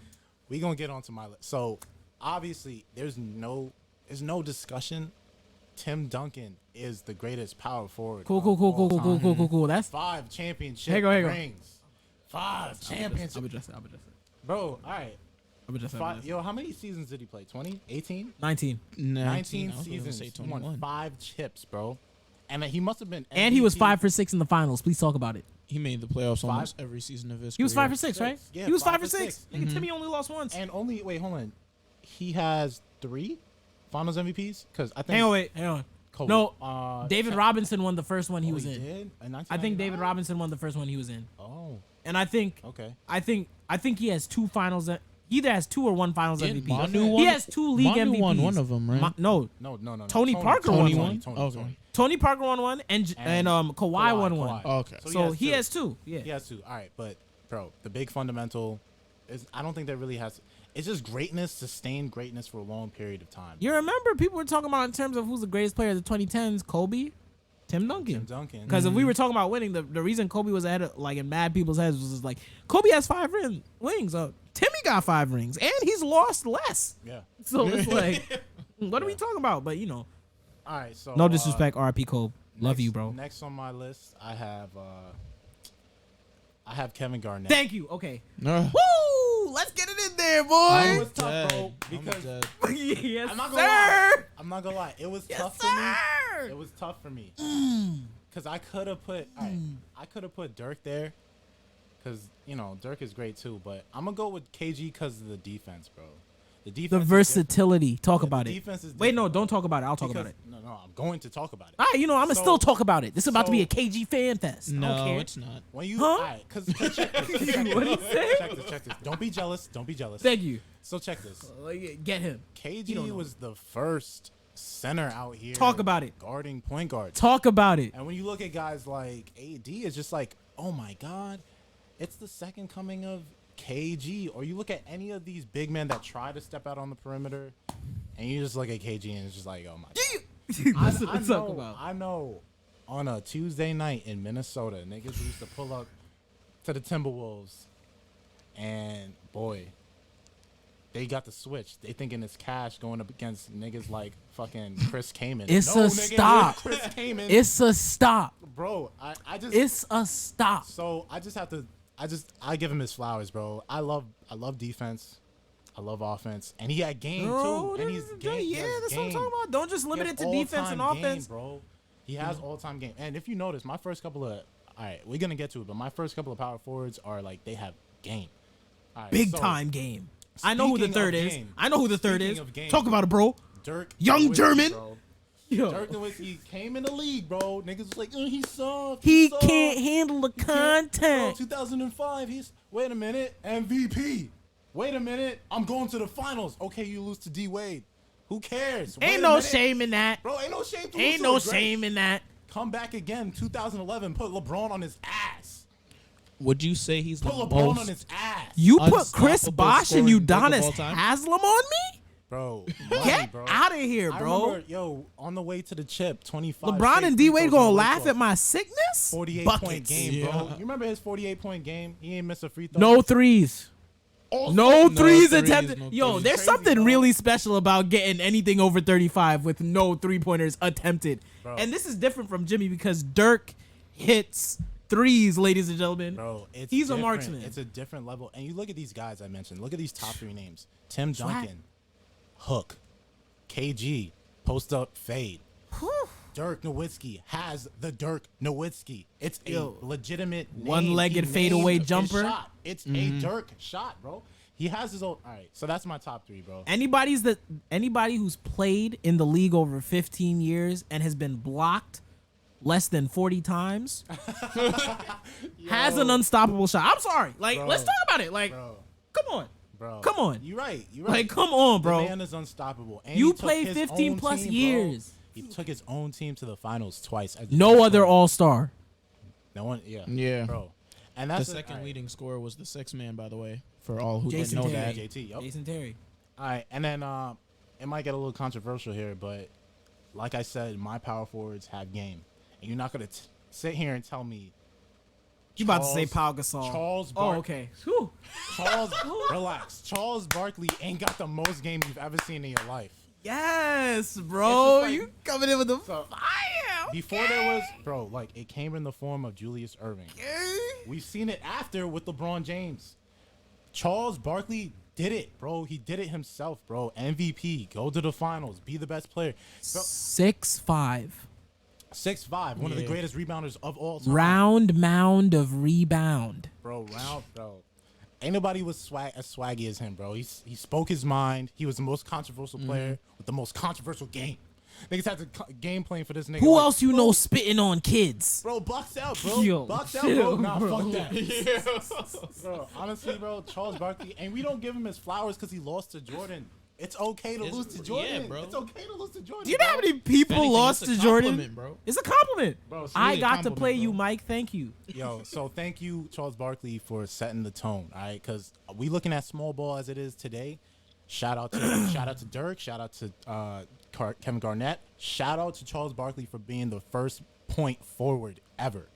we gonna get onto my list. So obviously, there's no discussion. Tim Duncan is the greatest power forward. Cool. of all time. That's 5 championship Hang on. rings. 5 championships. I'm adjusting. Bro, all right. I'm adjusting. Yo, how many seasons did he play? 20? 18? 19. 19 I was gonna seasons. say He won 21. 5 chips, bro. And he must have been And he was MVP. 5 for 6 in the finals. Please talk about it. He made the playoffs Five? almost every season of his He was career. 5 for 6, right? Yeah, he was 5 for 5 for 6. 6. Nigga, Timmy only lost once. And only, wait, hold on. He has 3 finals MVPs? Because I think. Hang on. Kobe. No, David Robinson won the first one he Oh, was in. did? In I think David 1999? Robinson won the first one he was in. Oh, And I think okay. I think he has 2 finals. He either has 2 or 1 finals Didn't MVP. Manu He won- has 2 league Manu MVPs. won one of them, right? No, No. Tony Parker won Tony one? Tony, Okay. Tony. Tony Parker won one, and Kawhi won one. Kawhi. Oh, okay. So he two. has 2. Yeah. He has 2. All right, but bro, the big fundamental is I don't think that really has. It's just greatness, sustained greatness for a long period of time. You remember people were talking about in terms of who's the greatest player of the 2010s? Kobe, Tim Duncan. Tim Duncan. Because if we were talking about winning, the reason Kobe was ahead of, like in mad people's heads was just like Kobe has 5 rings. Timmy got 5 rings, and he's lost less. Yeah. So it's like, what are we talking about? But All right. So no disrespect, RP Kobe. Love next- you, bro. Next on my list, I have Kevin Garnett. Thank you. Okay. No. Woo! Let's get it in there, It boy. was tough, bro. I'm Because dead. Yes, I'm not sir. gonna lie. I'm not gonna lie. It was Yes, tough sir. for me. It was tough for me. Cause I could have put, I could have put Dirk there. Cause Dirk is great too. But I'm gonna go with KG because of the defense, bro. The defense. The is versatility. Talk different. about The it. defense is Wait, no, different, don't bro. talk about it. I'll talk Because- about it. No, I'm going to talk about it. All right, I'm gonna So- still talk about it. This is about to be so- a KG fan fest. I don't No, care. it's not. When you, Huh? all right, cause check this. What did he say? Check this. Don't be jealous. Don't be jealous. Thank you. So check this. Get him. You don't KG know. was the first center out here. Talk about it. Guarding point guards. Talk about it. And when you look at guys like AD, it's just like, oh my God, it's the second coming of KG. Or you look at any of these big men that try to step out on the perimeter, and you just look at KG and it's just like, oh my God. That's what I'm talking about. I know on a Tuesday night in Minnesota, niggas used to pull up to the Timberwolves, and boy, they got the switch. They thinking it's cash going up against niggas like fucking Chris Kaman. It's no, a nigga, stop. Chris Kaman. It's a stop. Bro, I just It's a stop. so I just have to I give him his flowers, bro. I love defense. I love offense. And he had game Bro, too. And he's game. yeah, that's what I'm talking about. Don't just limit it to defense and offense. Bro. He has all-time game. And if you notice, my first couple of all right, we're gonna get to it, but my first couple of power forwards are like they have game. All right, Big so time game. I know who the speaking third of is. game, I know who the third speaking is. of game, Talk about it, bro. Dirk Young Nowitzki, German. bro. Yo. Dirk Nowitzki came in the league, bro. Niggas was like, he's soft. He soft. can't handle the He can't- content. Bro, 2005, he's wait a minute, MVP. Wait a minute, I'm going to the finals. Okay, you lose to D Wade. Who cares? Wait Ain't a no minute. shame in that. Bro, ain't no shame. To Ain't lose no to a great. shame in that. Come back again, 2011. Put LeBron on his ass. Would you say he's Put the LeBron on most his ass. You put Chris unstoppable Bosh and scoring big of Udonis all time? Haslam on me? Bro, Get bro. out of here, I bro. remember, yo, on the way to the chip, 25. LeBron straight and free D-Wade throws on gonna the laugh way at my sickness? 48 Buckets. point game, bro. Yeah. You remember his 48-point game? He ain't missed a free throw. No threes. No threes threes, attempted. no Yo, threes. there's Crazy, something bro. really special about getting anything over 35 with no three-pointers attempted. Bro. And this is different from Jimmy because Dirk hits threes, ladies and gentlemen. Bro, it's He's a different. marksman. It's a different level. And you look at these guys I mentioned. Look at these top 3 names. Tim Swag. Duncan, Hook, KG, post up fade. Dirk Nowitzki has the Dirk Nowitzki. It's a Yo, legitimate name. one-legged He fadeaway named his jumper. shot. It's a Dirk shot, bro. He has his own. All right, so that's my top 3, bro. Anybody who's played in the league over 15 years and has been blocked less than 40 times has an unstoppable shot. I'm sorry. Like, Bro. let's talk about it. Like, Bro, come on. bro. Come on. You're right. You're right. Like, come on, bro. The man is unstoppable. And You he took played his 15 own plus team, bro. years. He took his own team to the finals twice. as the No best other player. all-star. No one. Yeah. Yeah. Bro. And The that's second all right. leading scorer was the 6th man, by the way, for all who Jason didn't know Terry. that. JT. Yep. Jason Terry. All right, and then it might get a little controversial here, but like I said, my power forwards have game, and you're not gonna sit here and tell me You about to say Charles- Pau Gasol. Charles Oh, Bark- okay. Whew. Charles. Relax. Charles Barkley ain't got the most game you've ever seen in your life. Yes, bro. It's just like- You coming in with the So, fire. Before there was, bro, like it came in the form of Julius Erving. Okay. We've seen it after with LeBron James. Charles Barkley did it, bro. He did it himself, bro. MVP, go to the finals, be the best player. Bro, 6'5". 6'5", one of the Yeah. greatest rebounders of all time. Round mound of rebound. Bro. Ain't nobody was as swaggy as him, bro. He spoke his mind. He was the most controversial player with the most controversial game. Niggas had the game plan for this nigga. Who like, else you know spitting on kids? Bro, Bucks out, bro. Yo, Bucks out, chill, bro. Nah, bro. fuck that. Bro, honestly, bro, Charles Barkley, and we don't give him his flowers because he lost to Jordan. It's okay to lose to Jordan. yeah, bro. It's okay to lose to Jordan. Do you know how bro. many people Anything, lost it's to a Jordan? compliment, bro. It's a compliment. Bro, it's I really a got to compliment, play bro. you, Mike. Thank you. Yo, so thank you, Charles Barkley, for setting the tone. All right, because we looking at small ball as it is today. Shout out to Dirk. Shout out to Kevin Garnett. Shout out to Charles Barkley for being the first point forward ever.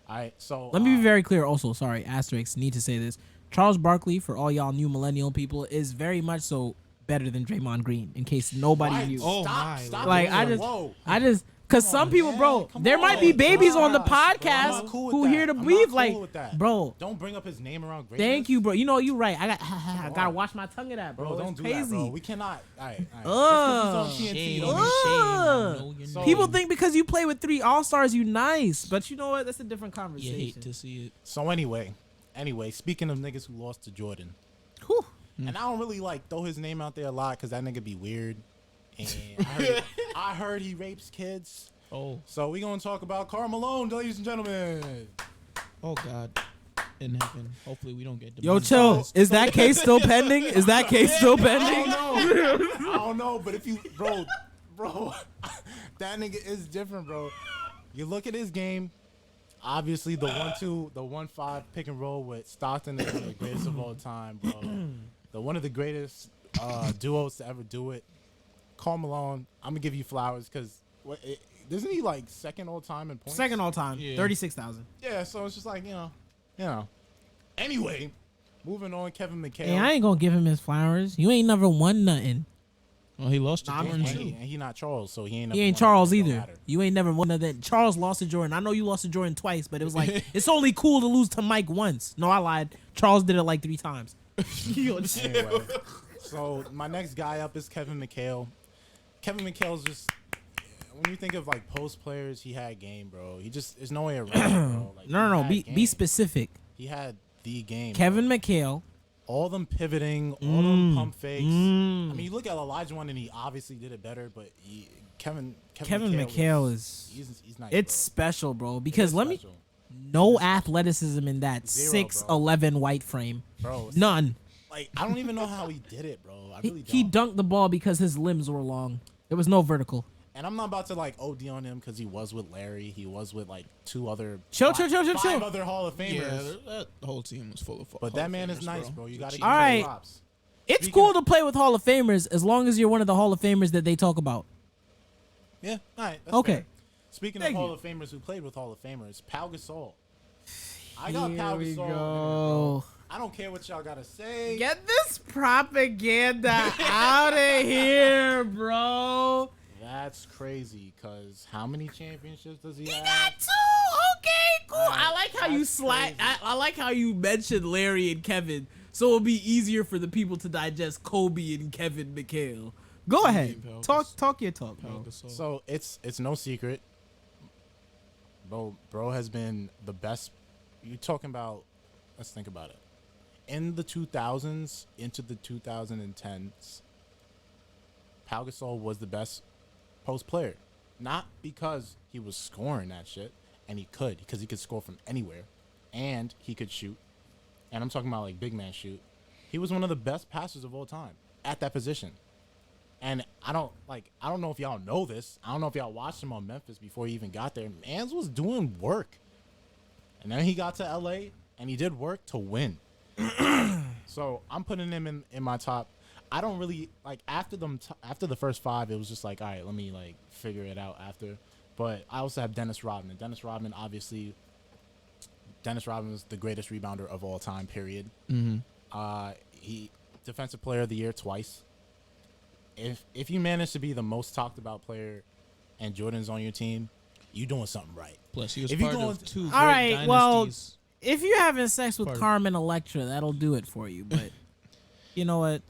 All right, so Let me be very clear. Also, sorry, asterisk. Need to say this. Charles Barkley, for all y'all new millennial people, is very much so better than Draymond Green. In case nobody Why? knew. Oh, Stop, my stop Like it. I Whoa. just, cause Come some on, people, man. bro, Come there might be on. babies on the Gosh, bro. I'm podcast not cool with who that. hear the I'm not beef, cool like, with that. bro. Don't bring up his name around greatness. Thank you, bro. You know you right. I gotta on. watch my tongue of that, bro. Bro, don't It's do crazy. that, bro. We cannot. All right. Ugh. Just 'cause he's on TNT, Shame, don't mean- Ugh. know your So- name. People think because you play with 3 all-stars, you nice. But you know what? That's a different you conversation. hate to see it. So anyway, speaking of niggas who lost to Jordan, Whew. and I don't really like throw his name out there a lot because that nigga be weird, and I heard he rapes kids. Oh, So we gonna talk about Karl Malone, ladies and gentlemen. oh God, in heaven. Hopefully we don't get Yo, chill. demonetized. Is that case still pending? Is that case still I pending? don't know. I don't know, but if you, bro, that nigga is different, bro. You look at his game. Obviously, the 1-2, the 1-5 pick and roll with Stockton is one of the greatest of all time, bro. One of the greatest duos to ever do it. Karl Malone, I'm gonna give you flowers because isn't he like second all time in points? Second all time, Yeah. 36,000. Yeah, so it's just like you know. Anyway, moving on, Kevin McHale. Hey, I ain't gonna give him his flowers. You ain't never won nothing. Well, he lost to Nah, I'm Jordan just too. and he not Charles, so he ain't. He never ain't won Charles anything, either. don't matter. You ain't never won nothing. Charles lost to Jordan. I know you lost to Jordan twice, but it was like it's only cool to lose to Mike once. No, I lied. Charles did it like 3 times. Yo, Anyway, so my next guy up is Kevin McHale. Kevin McHale's just when you think of like post players, he had game, bro. He just there's no way around it, bro. Like, no, he no. had Be game. specific. He had the game. Kevin bro. McHale. All them pivoting, all them pump fakes. I mean, you look at Elijah one and he obviously did it better, but Kevin McHale is. he's nice. It's bro. special, bro. Because It's let me. special. No athleticism in that Zero, bro. 6'11" white frame. Bro, None. Like, I don't even know how he did it, bro. I really don't. He dunked the ball because his limbs were long. There was no vertical. And I'm not about to like OD on him because he was with Larry. He was with like Chill. five other Hall of Famers. Yeah, that whole team was full of. But that man is nice, bro. You gotta give All him right. props. It's Speaking cool of- to play with Hall of Famers as long as you're one of the Hall of Famers that they talk about. Yeah, all right. That's Okay. fair. Speaking Thank of Hall you. of Famers who played with Hall of Famers, Pau Gasol. I got Pau Here we Gasol. go. I don't care what y'all gotta say. Get this propaganda out of here, bro. That's crazy. Cause how many championships does he He have? got two. Okay, cool. I like how you That's slide. crazy. I like how you mentioned Larry and Kevin, so it'll be easier for the people to digest Kobe and Kevin McHale. Go ahead. Pau Talk your talk, bro. So it's no secret. Bro has been the best. You talking about? Let's think about it. In the 2000s into the 2010s, Pau Gasol was the best post player. Not because he was scoring that shit, and he could, because he could score from anywhere, and he could shoot. And I'm talking about like big man shoot. He was one of the best passers of all time at that position. And I don't know if y'all know this. I don't know if y'all watched him on Memphis before he even got there. Mans was doing work. And then he got to LA and he did work to win. So I'm putting him in my top. I don't really like after the first five, it was just like, all right, let me like figure it out after. But I also have Dennis Rodman. Dennis Rodman was the greatest rebounder of all time, period. Mm-hmm. He defensive player of the year twice. If you manage to be the most talked about player and Jordan's on your team, you doing something right. Plus, he was If you part going of to- two great All right, well, dynasties. if you're having sex with Part of- Carmen Electra, that'll do it for you. But you know what?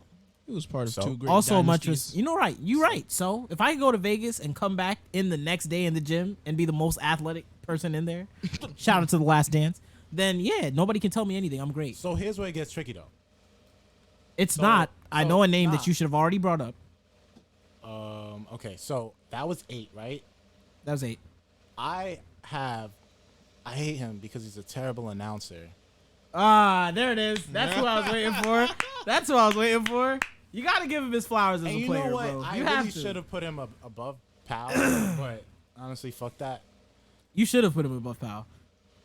He was part of So? two great Also, dynasties. you know, right? You right. So if I could go to Vegas and come back in the next day in the gym and be the most athletic person in there, shout out to The Last Dance, then yeah, nobody can tell me anything. I'm great. So here's where it gets tricky though. It's So- not. I so know a name nah. that you should have already brought up. Okay, so that was 8, right? That was 8. I hate him because he's a terrible announcer. Ah, there it is. That's who I was waiting for. That's who I was waiting for. You got to give him his flowers as And a you player, know what? bro. I You really have to. should have put him above Powell, but honestly, fuck that. You should have put him above Powell.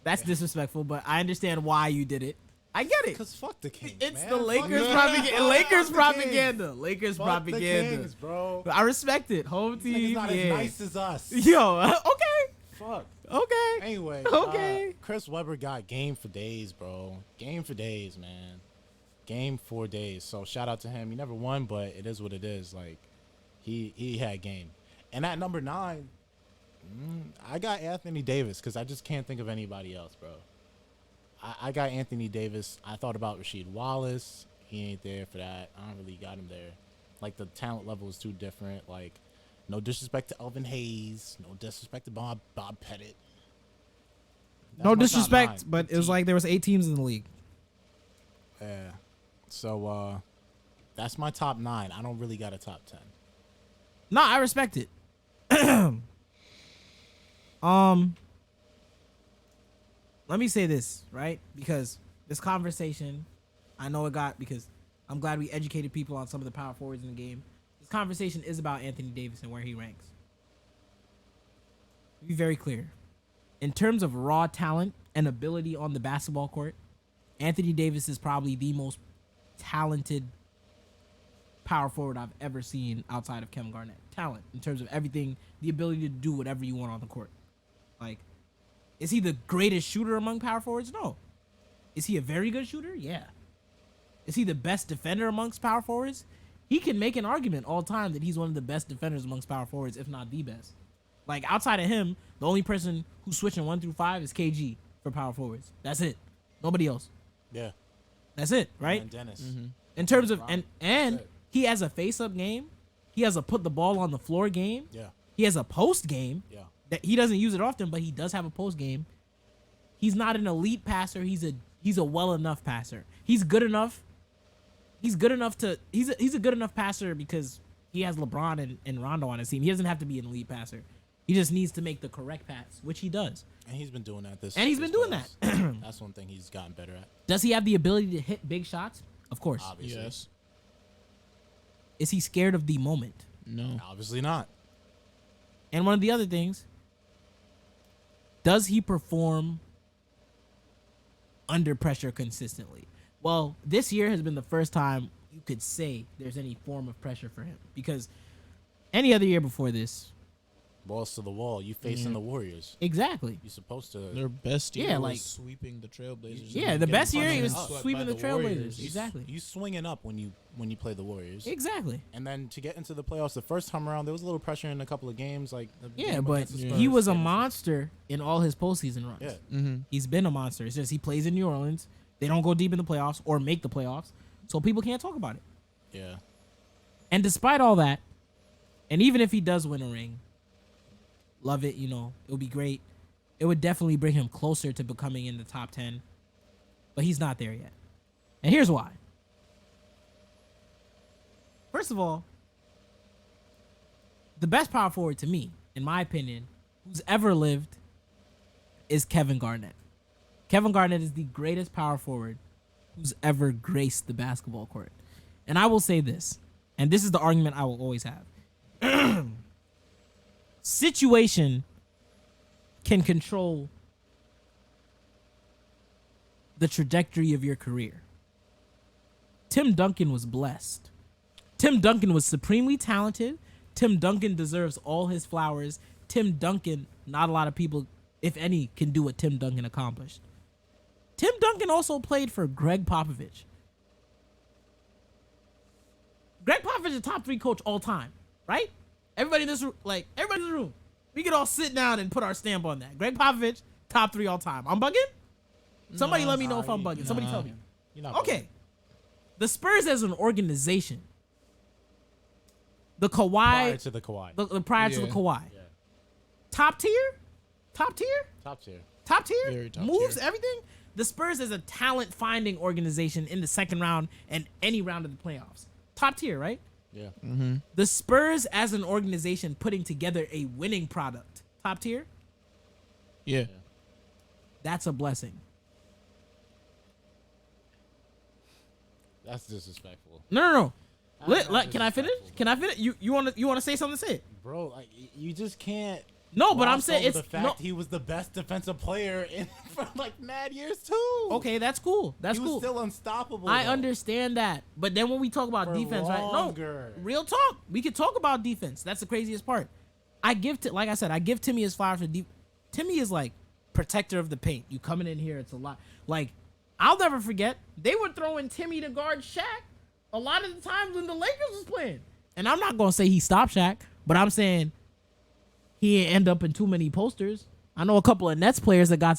That's disrespectful, but I understand why you did it. I get it. Cause fuck the Kings. It's man. the Fuck Lakers the- propaganda. Lakers Fuck the propaganda. Kings. Lakers Fuck propaganda. the Kings, bro. I respect it. Home He's team. not Yeah. as nice as us. Yo, okay. Fuck. Okay. Anyway, Okay. Chris Webber got game for days, bro. Game for days, man. Game for days. So shout out to him. He never won, but it is what it is. Like he had game. And at number 9, I got Anthony Davis because I just can't think of anybody else, bro. I got Anthony Davis. I thought about Rasheed Wallace. He ain't there for that. I don't really got him there. Like the talent level is too different. Like no disrespect to Elvin Hayes. No disrespect to Bob Pettit. That's No my top disrespect, 9. but it was like there was 8 teams in the league. Yeah. So that's my top 9. I don't really got a top 10. No, I respect it. Let me say this, right? Because this conversation, I know it got, because I'm glad we educated people on some of the power forwards in the game. This conversation is about Anthony Davis and where he ranks. Be very clear. In terms of raw talent and ability on the basketball court, Anthony Davis is probably the most talented power forward I've ever seen outside of Kevin Garnett. Talent in terms of everything, the ability to do whatever you want on the court. Like, is he the greatest shooter among power forwards? No. Is he a very good shooter? Yeah. Is he the best defender amongst power forwards? He can make an argument all time that he's one of the best defenders amongst power forwards, if not the best. Like, outside of him, the only person who's switching 1 through 5 is KG for power forwards. That's it. Nobody else. Yeah. That's it, right? And Dennis. In terms of That's and it. he has a face-up game. He has a put the ball on the floor game. Yeah. He has a post game. Yeah. That he doesn't use it often, but he does have a post game. He's not an elite passer. He's a well enough passer. He's good enough. He's good enough to he's a good enough passer because he has LeBron and Rondo on his team. He doesn't have to be an elite passer. He just needs to make the correct pass, which he does. And he's been doing that this And he's been doing that. That's one thing he's gotten better at. Does he have the ability to hit big shots? Of course. Obviously. Yes. Is he scared of the moment? No. Obviously not. And one of the other things, does he perform under pressure consistently? Well, this year has been the first time you could say there's any form of pressure for him, because any other year before this, Balls to the wall. You facing the Warriors. Exactly. You're supposed to. Their best year Yeah, was like- sweeping the Trailblazers. Yeah, and the getting best year he punched was and swept sweeping by the Trailblazers. Warriors. Exactly. You swinging up when you play the Warriors. Exactly. And then to get into the playoffs the first time around, there was a little pressure in a couple of games. Like the Yeah, game but against the he Spurs, was a yeah. monster in all his postseason runs. Yeah. Mm-hmm. He's been a monster. It's just he plays in New Orleans. They don't go deep in the playoffs or make the playoffs, so people can't talk about it. Yeah. And despite all that, and even if he does win a ring, love it, it would be great. It would definitely bring him closer to becoming in the top 10. But he's not there yet. And here's why. First of all, the best power forward to me, in my opinion, who's ever lived is Kevin Garnett. Kevin Garnett is the greatest power forward who's ever graced the basketball court. And I will say this, and this is the argument I will always have. Situation can control the trajectory of your career. Tim Duncan was blessed. Tim Duncan was supremely talented. Tim Duncan deserves all his flowers. Tim Duncan, not a lot of people, if any, can do what Tim Duncan accomplished. Tim Duncan also played for Greg Popovich. Greg Popovich is a top 3 coach all time, right? Everybody in this room, we could all sit down and put our stamp on that. Greg Popovich, top 3 all time. I'm bugging? Somebody let me know if I'm bugging. Somebody tell me. You're not Okay. The Spurs as an organization, the Kawhi, prior to the Kawhi. prior to the Yeah. Kawhi, Yeah. top tier, top tier, Top tier. top tier, Very top moves tier. everything. The Spurs is a talent finding organization in the second round and any round of the playoffs. Top tier, right? Yeah. Mm-hmm. The Spurs as an organization putting together a winning product. Top tier? Yeah. That's a blessing. That's disrespectful. No. That's Can I finish? disrespectful. Can I finish? You want to say something? Say it. Bro, like, you just can't. No, but I'm gloss saying over it's the fact no. he was the best defensive player for like mad years too. Okay, that's cool. That's he was cool. still unstoppable. I though. understand that, but then when we talk about For defense, longer. right? No, real talk. We could talk about defense. That's the craziest part. I give Timmy his flowers for deep. Timmy is like protector of the paint. You coming in here, it's a lot. Like, I'll never forget. They were throwing Timmy to guard Shaq a lot of the times when the Lakers was playing. And I'm not gonna say he stopped Shaq, but I'm saying he didn't end up in too many posters. I know a couple of Nets players that got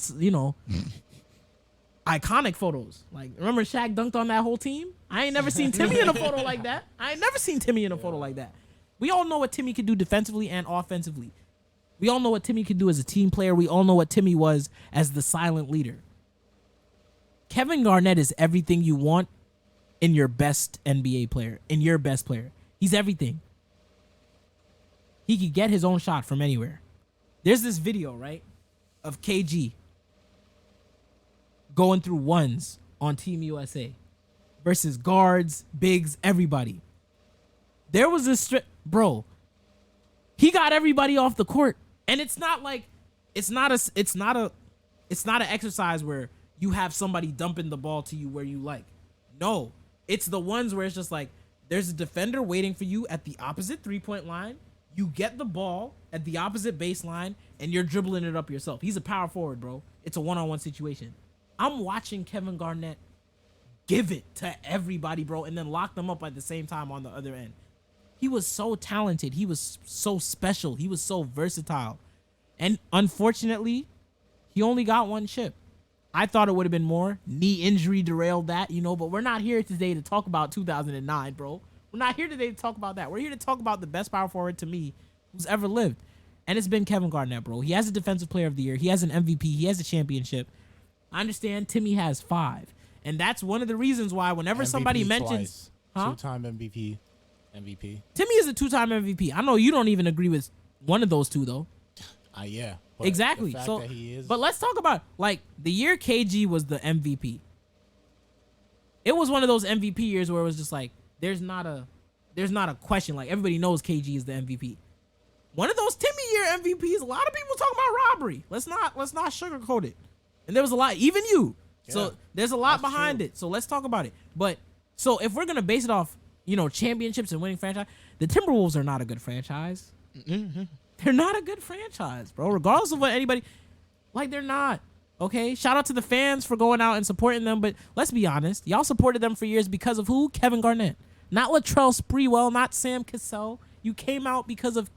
iconic photos. Like, remember Shaq dunked on that whole team? I ain't never seen Timmy in a photo like that. I ain't never seen Timmy in a photo like that. We all know what Timmy could do defensively and offensively. We all know what Timmy could do as a team player. We all know what Timmy was as the silent leader. Kevin Garnett is everything you want in your best NBA player, in your best player. He's everything. He could get his own shot from anywhere. There's this video, right, of KG going through ones on Team USA versus guards, bigs, everybody. There was a bro. He got everybody off the court, and it's not an exercise where you have somebody dumping the ball to you where you like. No, it's the ones where it's just like there's a defender waiting for you at the opposite 3-point line. You get the ball at the opposite baseline, and you're dribbling it up yourself. He's a power forward, bro. It's a one-on-one situation. I'm watching Kevin Garnett give it to everybody, bro, and then lock them up at the same time on the other end. He was so talented. He was so special. He was so versatile. And unfortunately, he only got one chip. I thought it would have been more. Knee injury derailed that, but we're not here today to talk about 2009, bro. We're not here today to talk about that. We're here to talk about the best power forward to me who's ever lived. And it's been Kevin Garnett, bro. He has a Defensive Player of the Year. He has an MVP. He has a championship. I understand Timmy has 5. And that's one of the reasons why whenever somebody mentions... Huh? 2-time MVP. Timmy is a 2-time MVP. I know you don't even agree with one of those two, though. Yeah. But Exactly. The fact So, that he is, but let's talk about, like, the year KG was the MVP. it was one of those MVP years where it was just like there's not a question. Like everybody knows KG is the MVP. One of those Timmy year MVPs. A lot of people talking about robbery. Let's not sugarcoat it. And there was a lot, even you. Yeah, So there's a lot that's behind true. it. So let's talk about it. But so if we're gonna base it off, championships and winning franchise, the Timberwolves are not a good franchise. They're not a good franchise, bro. Regardless of what anybody, like, they're not. Okay, shout out to the fans for going out and supporting them, but let's be honest, y'all supported them for years because of who? Kevin Garnett, not Latrell Sprewell, not Sam Cassell. You came out because of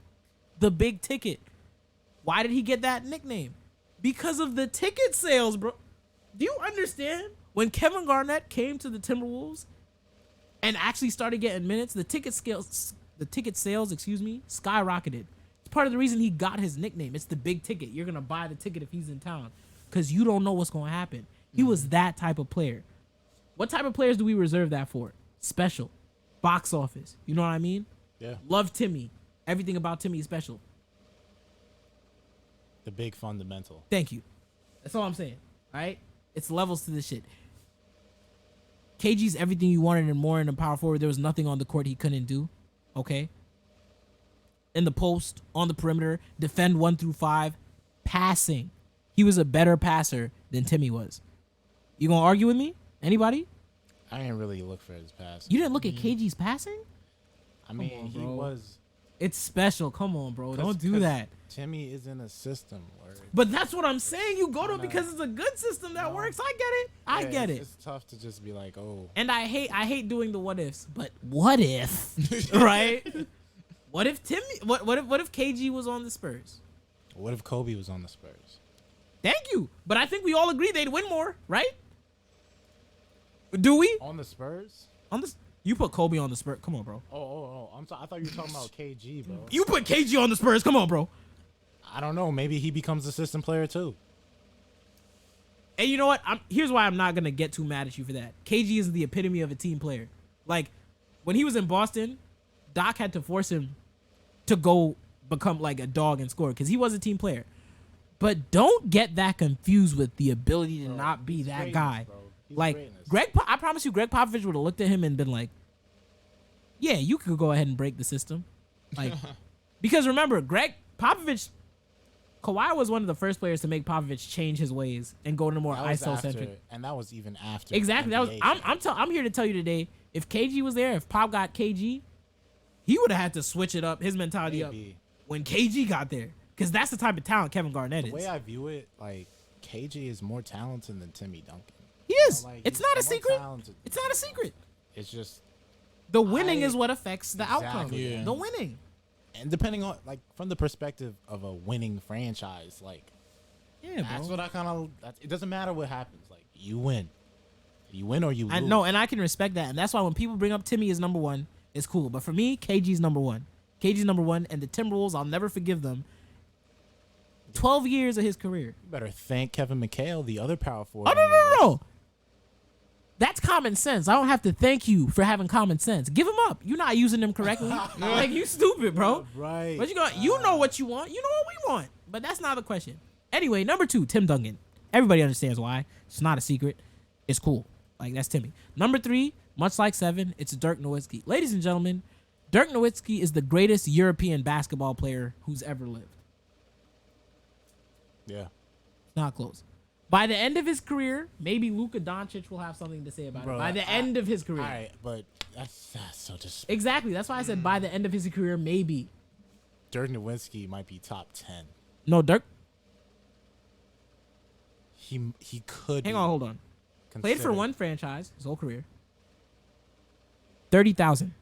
the big ticket. Why did he get that nickname? Because of the ticket sales, bro. Do you understand? When Kevin Garnett came to the Timberwolves and actually started getting minutes, the ticket sales, skyrocketed. It's part of the reason he got his nickname. It's the big ticket. You're gonna buy the ticket if he's in town, because you don't know what's gonna happen. He was that type of player. What type of players do we reserve that for? Special, box office. You know what I mean? Yeah. Love Timmy. Everything about Timmy is special. The big fundamental. Thank you. That's all I'm saying. All right? It's levels to this shit. KG's everything you wanted and more in a power forward. There was nothing on the court he couldn't do. Okay? In the post, on the perimeter, defend 1 through 5, passing. He was a better passer than Timmy was. You gonna argue with me? Anybody? I didn't really look for his pass. You didn't look at KG's passing? I mean, on, he bro. was. It's special. Come on, bro. Don't do 'cause that. Timmy is in a system where. But that's what I'm saying. You go to it because it's a good system that works. I get it. I get it. It's tough to just be like, oh. And I hate doing the what ifs, but what if, right? What if what if KG was on the Spurs? What if Kobe was on the Spurs? Thank you. But I think we all agree they'd win more, right? Do we? On the Spurs? On this, you put Kobe on the Spurs. Come on, bro. Oh. I'm sorry. I thought you were talking about KG, bro. You put KG on the Spurs. Come on, bro. I don't know. Maybe he becomes a system player too. And you know what? Here's why I'm not gonna get too mad at you for that. KG is the epitome of a team player. Like when he was in Boston, Doc had to force him to go become like a dog and score because he was a team player. But don't get that confused with the ability to not be that greatness, guy. bro. He's Like greatness. I promise you, Greg Popovich would have looked at him and been like, "Yeah, you could go ahead and break the system." Like, because remember, Greg Popovich, Kawhi was one of the first players to make Popovich change his ways and go to more That was ISO-centric. after, and that was even after. Exactly. That was. NBA I'm here to tell you today. If KG was there, if Pop got KG, he would have had to switch it up, his mentality Maybe. up when KG got there, because that's the type of talent Kevin Garnett The is. way I view it, like KG is more talented than Timmy Duncan. He is. Like, It's he's not a more secret. talented. It's not a secret. It's just, The winning is what affects the outcome. Exactly. Yeah. The winning. and depending on like from the perspective of a winning franchise, like Yeah, that's bro. what I kind of. It doesn't matter what happens. Like you win or you lose. I know, and I can respect that, and that's why when people bring up Timmy as number one, it's cool. But for me, KG's number one. KG's number one, and the Timberwolves, I'll never forgive them. 12 years of his career. You better thank Kevin McHale, the other power forward. Oh, no. That's common sense. I don't have to thank you for having common sense. Give him up. You're not using them correctly. Like, you stupid, bro. Right. But you know what you want. You know what we want. But that's not the question. Anyway, number 2, Tim Duncan. Everybody understands why. It's not a secret. It's cool. Like, that's Timmy. Number 3, much like 7, it's Dirk Nowitzki. Ladies and gentlemen, Dirk Nowitzki is the greatest European basketball player who's ever lived. Yeah. Not close. By the end of his career, maybe Luka Doncic will have something to say about it. By the end of his career. All right, but that's so just. Exactly. That's why I said by the end of his career, maybe. Dirk Nowitzki might be top 10. No, Dirk. He could. Hang be on, hold on. Played for considered. one franchise his whole career. 30,000.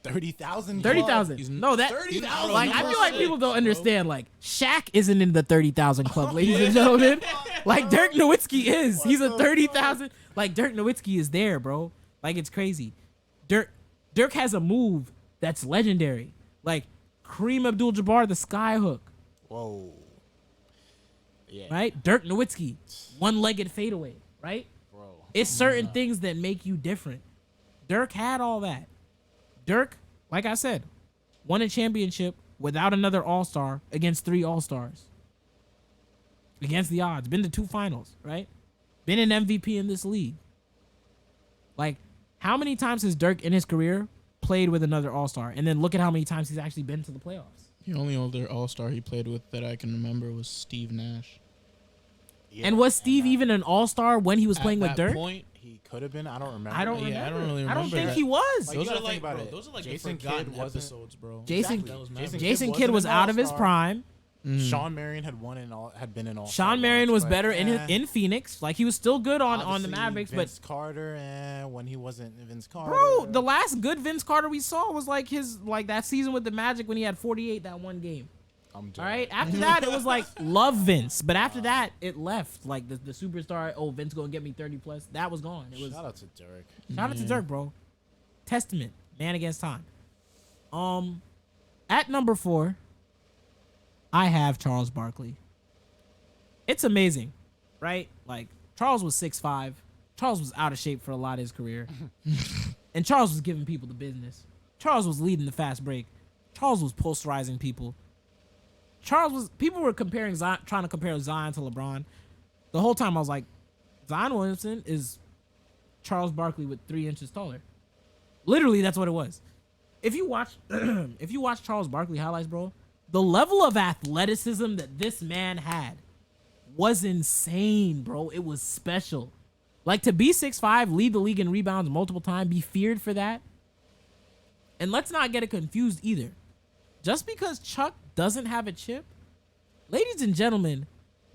30,000. 30,000. No, that 30,000. like I feel like people don't understand. Like Shaq isn't in the 30,000 club, ladies and gentlemen. Like Dirk Nowitzki is. He's a 30,000. Like Dirk Nowitzki is there, bro. Like it's crazy. Dirk has a move that's legendary. Like Kareem Abdul-Jabbar, the sky hook, Whoa. Yeah. right? Dirk Nowitzki, one-legged fadeaway, right? Bro. It's certain things that make you different. Dirk had all that. Dirk, like I said, won a championship without another All-Star against 3 All-Stars. Against the odds. Been to 2 finals, right? Been an MVP in this league. Like, how many times has Dirk in his career played with another All-Star? And then look at how many times he's actually been to the playoffs. The only other All-Star he played with that I can remember was Steve Nash. Yeah, and was Steve even an All-Star when he was At playing with that Dirk? point, he could have been. I don't remember. I don't Yeah, remember. I don't really I don't remember think that. he was. Like, you gotta think about bro, it. those are like Jason the forgotten Kidd wasn't- episodes, bro. Jason Exactly. That was Jason mad. Jason Kidd Kidd was wasn't an out of his All-Star. prime. Sean Marion had been an All-Star. Sean Marion was once, better but, in Phoenix. Like, he was still good on the obviously Mavericks, Vince Carter, when he wasn't Vince Carter. bro, the last good Vince Carter we saw was like that season with the Magic when he had 48 that one game. I'm All right. After that, it was like love Vince, but after that, it left. Like the superstar. Oh, Vince gonna get me 30 plus. That was gone. It was Shout out to Dirk. shout out to Dirk, bro. Testament, man against time. At number 4, I have Charles Barkley. It's amazing, right? Like, Charles was 6'5". Charles was out of shape for a lot of his career, and Charles was giving people the business. Charles was leading the fast break. Charles was posterizing people. People were comparing Zion, trying to compare Zion to LeBron. The whole time I was like, Zion Williamson is Charles Barkley with 3 inches taller. Literally, that's what it was. If you watch, if you watch Charles Barkley highlights, bro, the level of athleticism that this man had was insane, bro. It was special. Like, to be 6'5", lead the league in rebounds multiple times, be feared for that. And let's not get it confused either. Just because Chuck doesn't have a chip, ladies and gentlemen,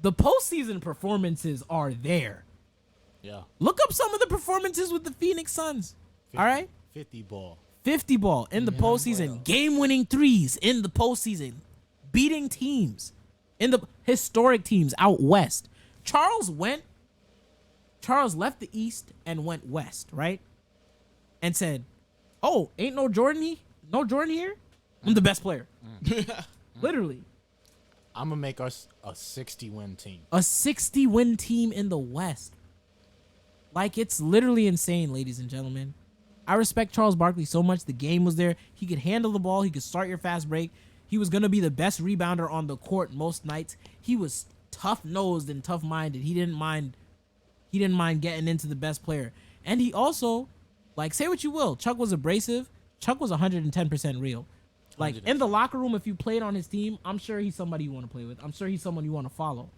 the postseason performances are there. Yeah. Look up some of the performances with the Phoenix Suns. 50, All right? 50 ball. 50 ball in the postseason. Game-winning threes in the postseason. Beating teams. In the historic teams out west. Charles left the East and went west, right? And said, oh, ain't no Jordan here? I'm the best player. Literally. I'm going to make us a 60-win team. A 60-win team in the West. Like, it's literally insane, ladies and gentlemen. I respect Charles Barkley so much. The game was there. He could handle the ball. He could start your fast break. He was going to be the best rebounder on the court most nights. He was tough-nosed and tough-minded. He didn't mind getting into the best player. And he also, like, say what you will, Chuck was abrasive. Chuck was 110% real. Like, in the locker room, if you played on his team, I'm sure he's somebody you want to play with. I'm sure he's someone you want to follow.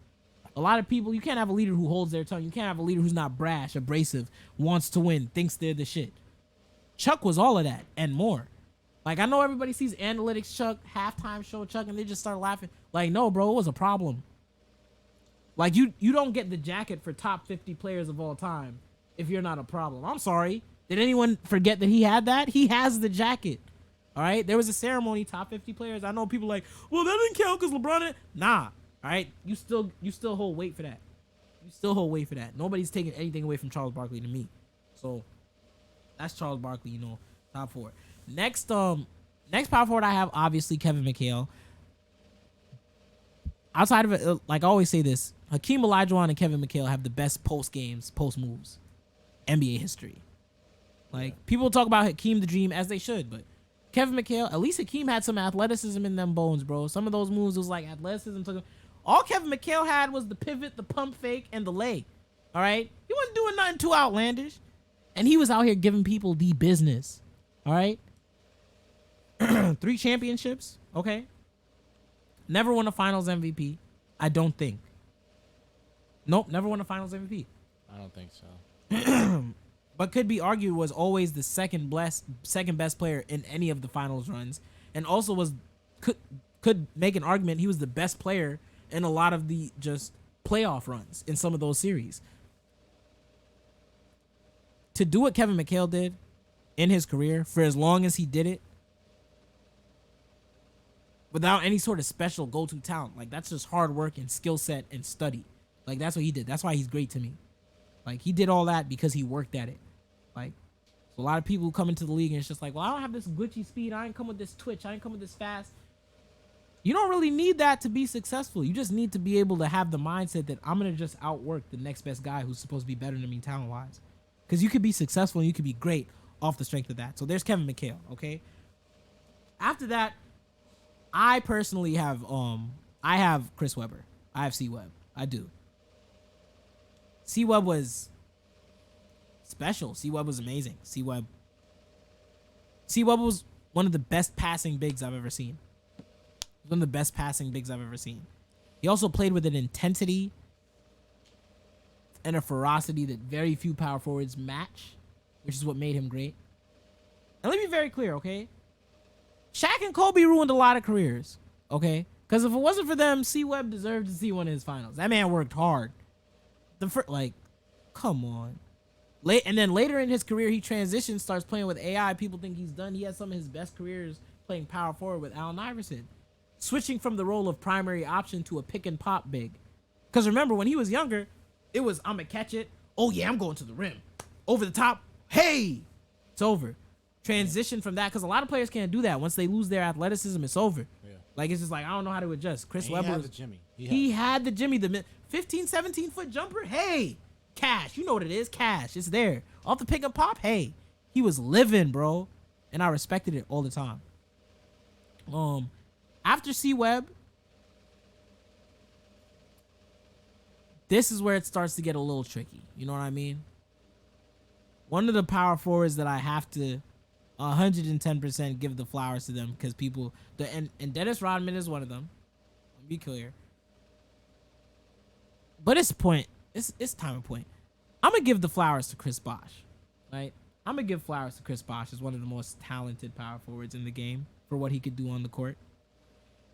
A lot of people, you can't have a leader who holds their tongue. You can't have a leader who's not brash, abrasive, wants to win, thinks they're the shit. Chuck was all of that and more. Like, I know everybody sees analytics Chuck, halftime show Chuck, and they just start laughing. Like, no, bro, it was a problem. Like, you don't get the jacket for top 50 players of all time if you're not a problem. I'm sorry. Did anyone forget that he had that? He has the jacket. All right? There was a ceremony, top 50 players. I know people like, well, that didn't count because LeBron didn't. Nah. All right? You still hold weight for that. You still hold weight for that. Nobody's taking anything away from Charles Barkley to me. So, that's Charles Barkley, top 4. Next power forward I have, obviously, Kevin McHale. Outside of it, like I always say this, Hakeem Olajuwon and Kevin McHale have the best post moves, NBA history. Like, people talk about Hakeem the Dream, as they should, but Kevin McHale, at least Hakeem had some athleticism in them bones, bro. Some of those moves was like athleticism. All Kevin McHale had was the pivot, the pump fake, and the lay. All right? He wasn't doing nothing too outlandish. And he was out here giving people the business. All right? 3 championships. Okay? Never won a finals MVP. I don't think. Nope, never won a finals MVP. I don't think so. But could be argued was always the second best player in any of the finals runs, and also could make an argument he was the best player in a lot of the just playoff runs in some of those series. To do what Kevin McHale did in his career for as long as he did it, without any sort of special go-to talent, like, that's just hard work and skill set and study. Like, that's what he did. That's why he's great to me. Like, he did all that because he worked at it. Like, so a lot of people who come into the league and it's just like, well, I don't have this Gucci speed. I ain't come with this twitch. I ain't come with this fast. You don't really need that to be successful. You just need to be able to have the mindset that I'm going to just outwork the next best guy who's supposed to be better than me talent-wise. Because you could be successful and you could be great off the strength of that. So there's Kevin McHale, okay? After that, I personally have I have Chris Webber. I have C-Web. I do. C-Web was special. C-Web was amazing. C-Web was one of the best passing bigs I've ever seen. One of the best passing bigs I've ever seen. He also played with an intensity and a ferocity that very few power forwards match, which is what made him great. And let me be very clear, okay? Shaq and Kobe ruined a lot of careers, okay? Because if it wasn't for them, C-Web deserved to see one of his finals. That man worked hard. Come on. And then later in his career, he transitions, starts playing with AI. People think he's done. He had some of his best careers playing power forward with Allen Iverson, switching from the role of primary option to a pick and pop big. Because remember, when he was younger, it was, I'm going to catch it. Oh, yeah, I'm going to the rim. Over the top. Hey, it's over. Transition from that, because a lot of players can't do that. Once they lose their athleticism, it's over. Yeah. Like, it's just like, I don't know how to adjust. Chris Webber. He had the Jimmy. He had the Jimmy, the 15, 17-foot jumper. Hey, cash. You know what it is. Cash. It's there. Off the pick and pop. Hey, he was living, bro. And I respected it all the time. After C-Web, this is where it starts to get a little tricky. You know what I mean? One of the power forwards that I have to 110% give the flowers to them, because people, and Dennis Rodman is one of them. Be clear. But it's time and point. I'm gonna give the flowers to Chris Bosh, right? I'm gonna give flowers to Chris Bosh as one of the most talented power forwards in the game for what he could do on the court.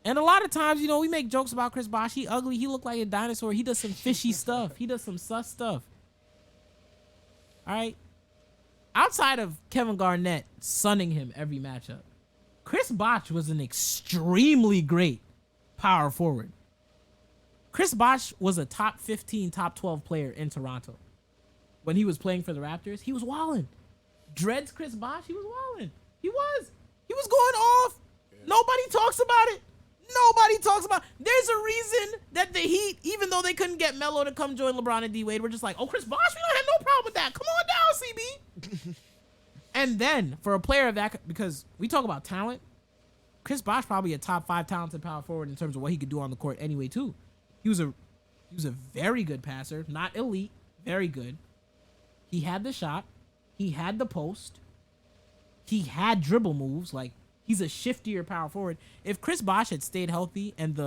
And a lot of times, you know, we make jokes about Chris Bosh. He ugly. He looked like a dinosaur. He does some fishy stuff. He does some sus stuff. All right. Outside of Kevin Garnett sunning him every matchup, Chris Bosh was an extremely great power forward. Chris Bosh was a top 15, top 12 player in Toronto. When he was playing for the Raptors, he was wilding. Dreads Chris Bosh, he was wilding. He was going off. Yeah. Nobody talks about it. There's a reason that the Heat, even though they couldn't get Melo to come join LeBron and D-Wade, were just like, oh, Chris Bosh, we don't have no problem with that. Come on down, CB. And then for a player of that, because we talk about talent, Chris Bosh probably a top 5 talented power forward in terms of what he could do on the court anyway too. He was a very good passer, not elite, very good. He had the shot, he had the post, he had dribble moves. Like, he's a shiftier power forward. If Chris Bosh had stayed healthy and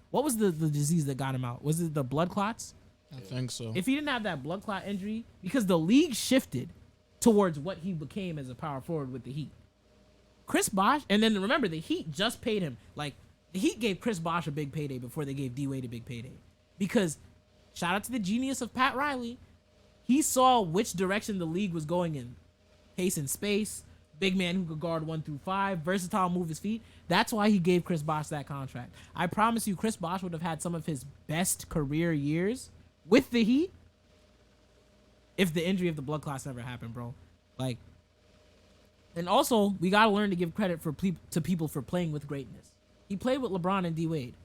what was the disease that got him out? Was it the blood clots? I think so. If he didn't have that blood clot injury, because the league shifted towards what he became as a power forward with the Heat. Chris Bosh, and then remember, the Heat just paid him. Like, the Heat gave Chris Bosh a big payday before they gave D-Wade a big payday. Because, shout out to the genius of Pat Riley, he saw which direction the league was going in. Pace and space, big man who could guard 1 through 5, versatile, move his feet. That's why he gave Chris Bosh that contract. I promise you, Chris Bosh would have had some of his best career years with the Heat if the injury of the blood clots never happened, bro. Like, and also, we got to learn to give credit to people for playing with greatness. He played with LeBron and D-Wade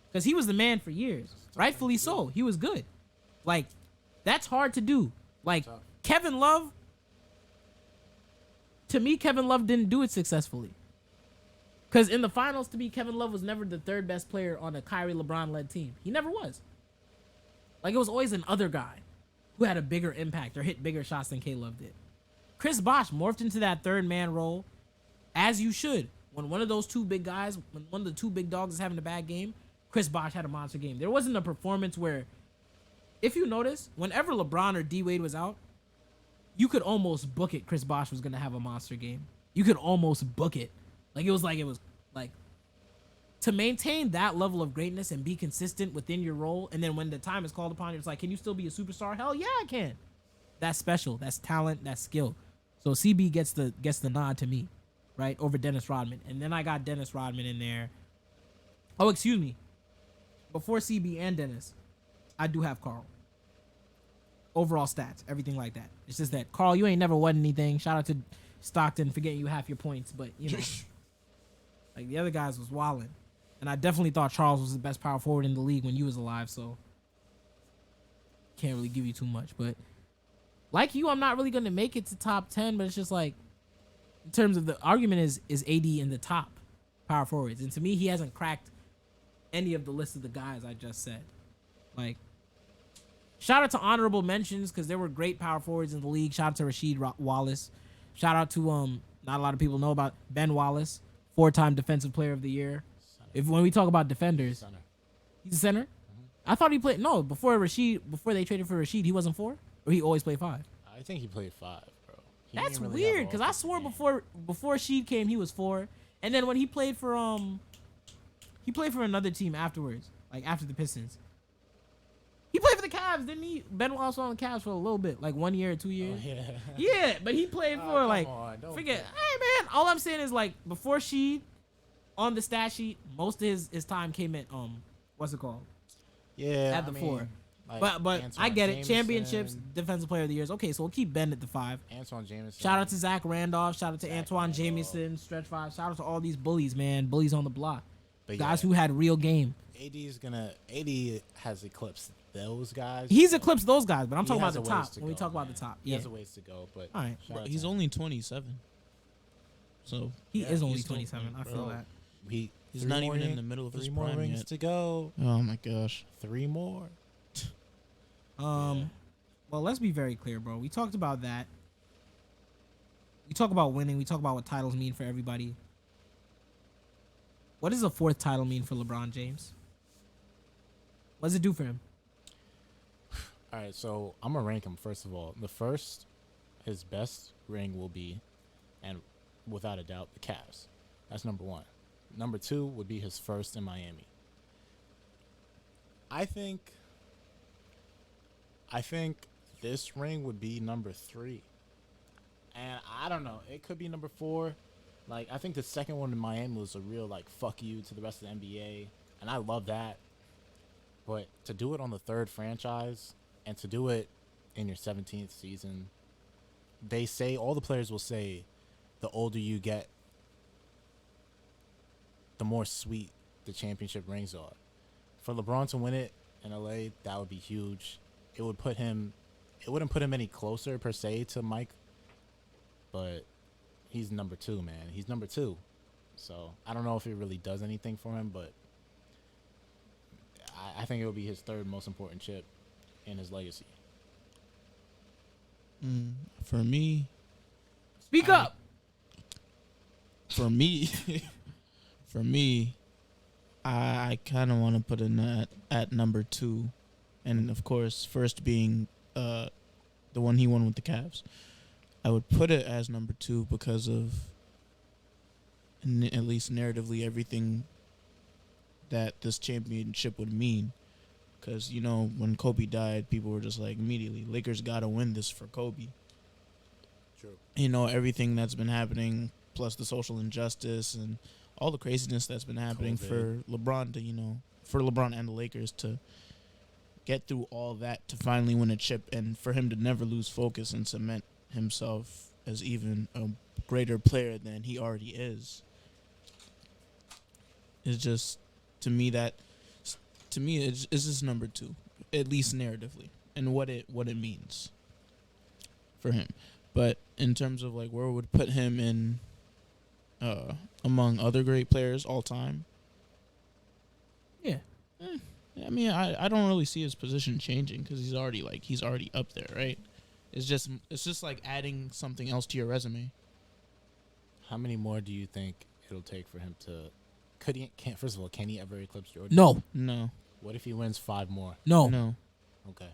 because he was the man for years. Rightfully so. He was good. Like, that's hard to do. Like, Kevin Love, to me, Kevin Love didn't do it successfully. Because in the finals, to me, Kevin Love was never the third best player on a Kyrie LeBron-led team. He never was. Like, it was always an other guy who had a bigger impact or hit bigger shots than K-Love did. Chris Bosh morphed into that third man role, as you should. When one of those two big guys, when one of the two big dogs is having a bad game, Chris Bosh had a monster game. There wasn't a performance where, if you notice, whenever LeBron or D-Wade was out, you could almost book it Chris Bosh was going to have a monster game. You could almost book it. It was like to maintain that level of greatness and be consistent within your role, and then when the time is called upon you, it's like, can you still be a superstar? Hell yeah, I can. That's special. That's talent. That's skill. So CB gets the nod to me, right, over Dennis Rodman. And then I got Dennis Rodman in there. Oh, excuse me. Before CB and Dennis, I do have Carl. Overall stats, everything like that. It's just that, Carl, you ain't never won anything. Shout out to Stockton for getting you half your points, but, you know, like, the other guys was wilding. And I definitely thought Charles was the best power forward in the league when you was alive, so can't really give you too much. But like you, I'm not really going to make it to top 10, but it's just like, in terms of the argument is AD in the top power forwards. And to me, he hasn't cracked any of the list of the guys I just said. Like, Shout out to honorable mentions because there were great power forwards in the league. Shout out to Wallace. Shout out to not a lot of people know about Ben Wallace, 4-time Defensive Player of the Year. When we talk about defenders, Center. he's a center. I thought he played before they traded for Rashid, he wasn't 4, or he always played 5. I think he played 5, bro. That's weird because I swore before Rashid came he was 4, and then when he played for another team afterwards, like after the Pistons. He played for the Cavs, didn't he? Ben Wallace was on the Cavs for a little bit, like 1 year or 2 years. Oh, yeah. Yeah, but he played for forget. Hey man, all I'm saying is like before Sheed, on the stat sheet, most of his time came at what's it called? Yeah, At the 4. like But Antoine I get it. Jameson, Championships, Defensive Player of the Years. Okay, so we'll keep Ben at the 5. Antoine Jameson. Shout out to Zach Randolph. Shout out to Antoine Jameson, Stretch 5. Shout out to all these bullies, man. Bullies on the block. But Guys yeah, who had real game. AD has eclipsed those guys. He's eclipsed those guys, but I'm He talking about has the a ways top. to When we go, talk about man. the top. He Yeah. has a ways to go, but All right. shout out He's to him. only 27. So He is only he's still- 27. I feel bro. that. He's He's not even in the middle of his 3 more prime rings yet. to go. Oh my gosh. 3 more. Well, let's be very clear, bro. We talked about that. We talk about winning. We talk about what titles mean for everybody. What does a 4th title mean for LeBron James? What does it do for him? All right, so I'm gonna rank him first of all. The first, his best ring will be, and without a doubt, the Cavs. That's number 1. Number 2 would be his first in Miami. I think this ring would be number 3. And I don't know, it could be number 4. Like, I think the second one in Miami was a real, like, fuck you to the rest of the NBA. And I love that. But to do it on the 3rd franchise and to do it in your 17th season, they say, all the players will say, the older you get, the more sweet the championship rings are. For LeBron to win it in LA, that would be huge. It wouldn't put him any closer per se to Mike, but he's number 2, man. He's number 2. So I don't know if it really does anything for him, but I think it would be his 3rd most important chip in his legacy. For me, Speak up. for me, I kind of want to put in at number 2, and of course, first being the one he won with the Cavs. I would put it as number 2 because of at least narratively everything that this championship would mean. Because, you know, when Kobe died, people were just like, immediately, Lakers got to win this for Kobe. True. You know, everything that's been happening, plus the social injustice and all the craziness that's been happening for LeBron to, for LeBron and the Lakers to get through all that to finally win a chip and for him to never lose focus and cement himself as even a greater player than he already is. It's just, to me, it's just number 2, at least narratively, and what it means for him. But in terms of like where we would put him in among other great players all time, Yeah. I mean, I don't really see his position changing because he's already up there, right? It's just like adding something else to your resume. How many more do you think it'll take for him to? First of all, can he ever eclipse Jordan? No. What if he wins 5 more? No. Okay.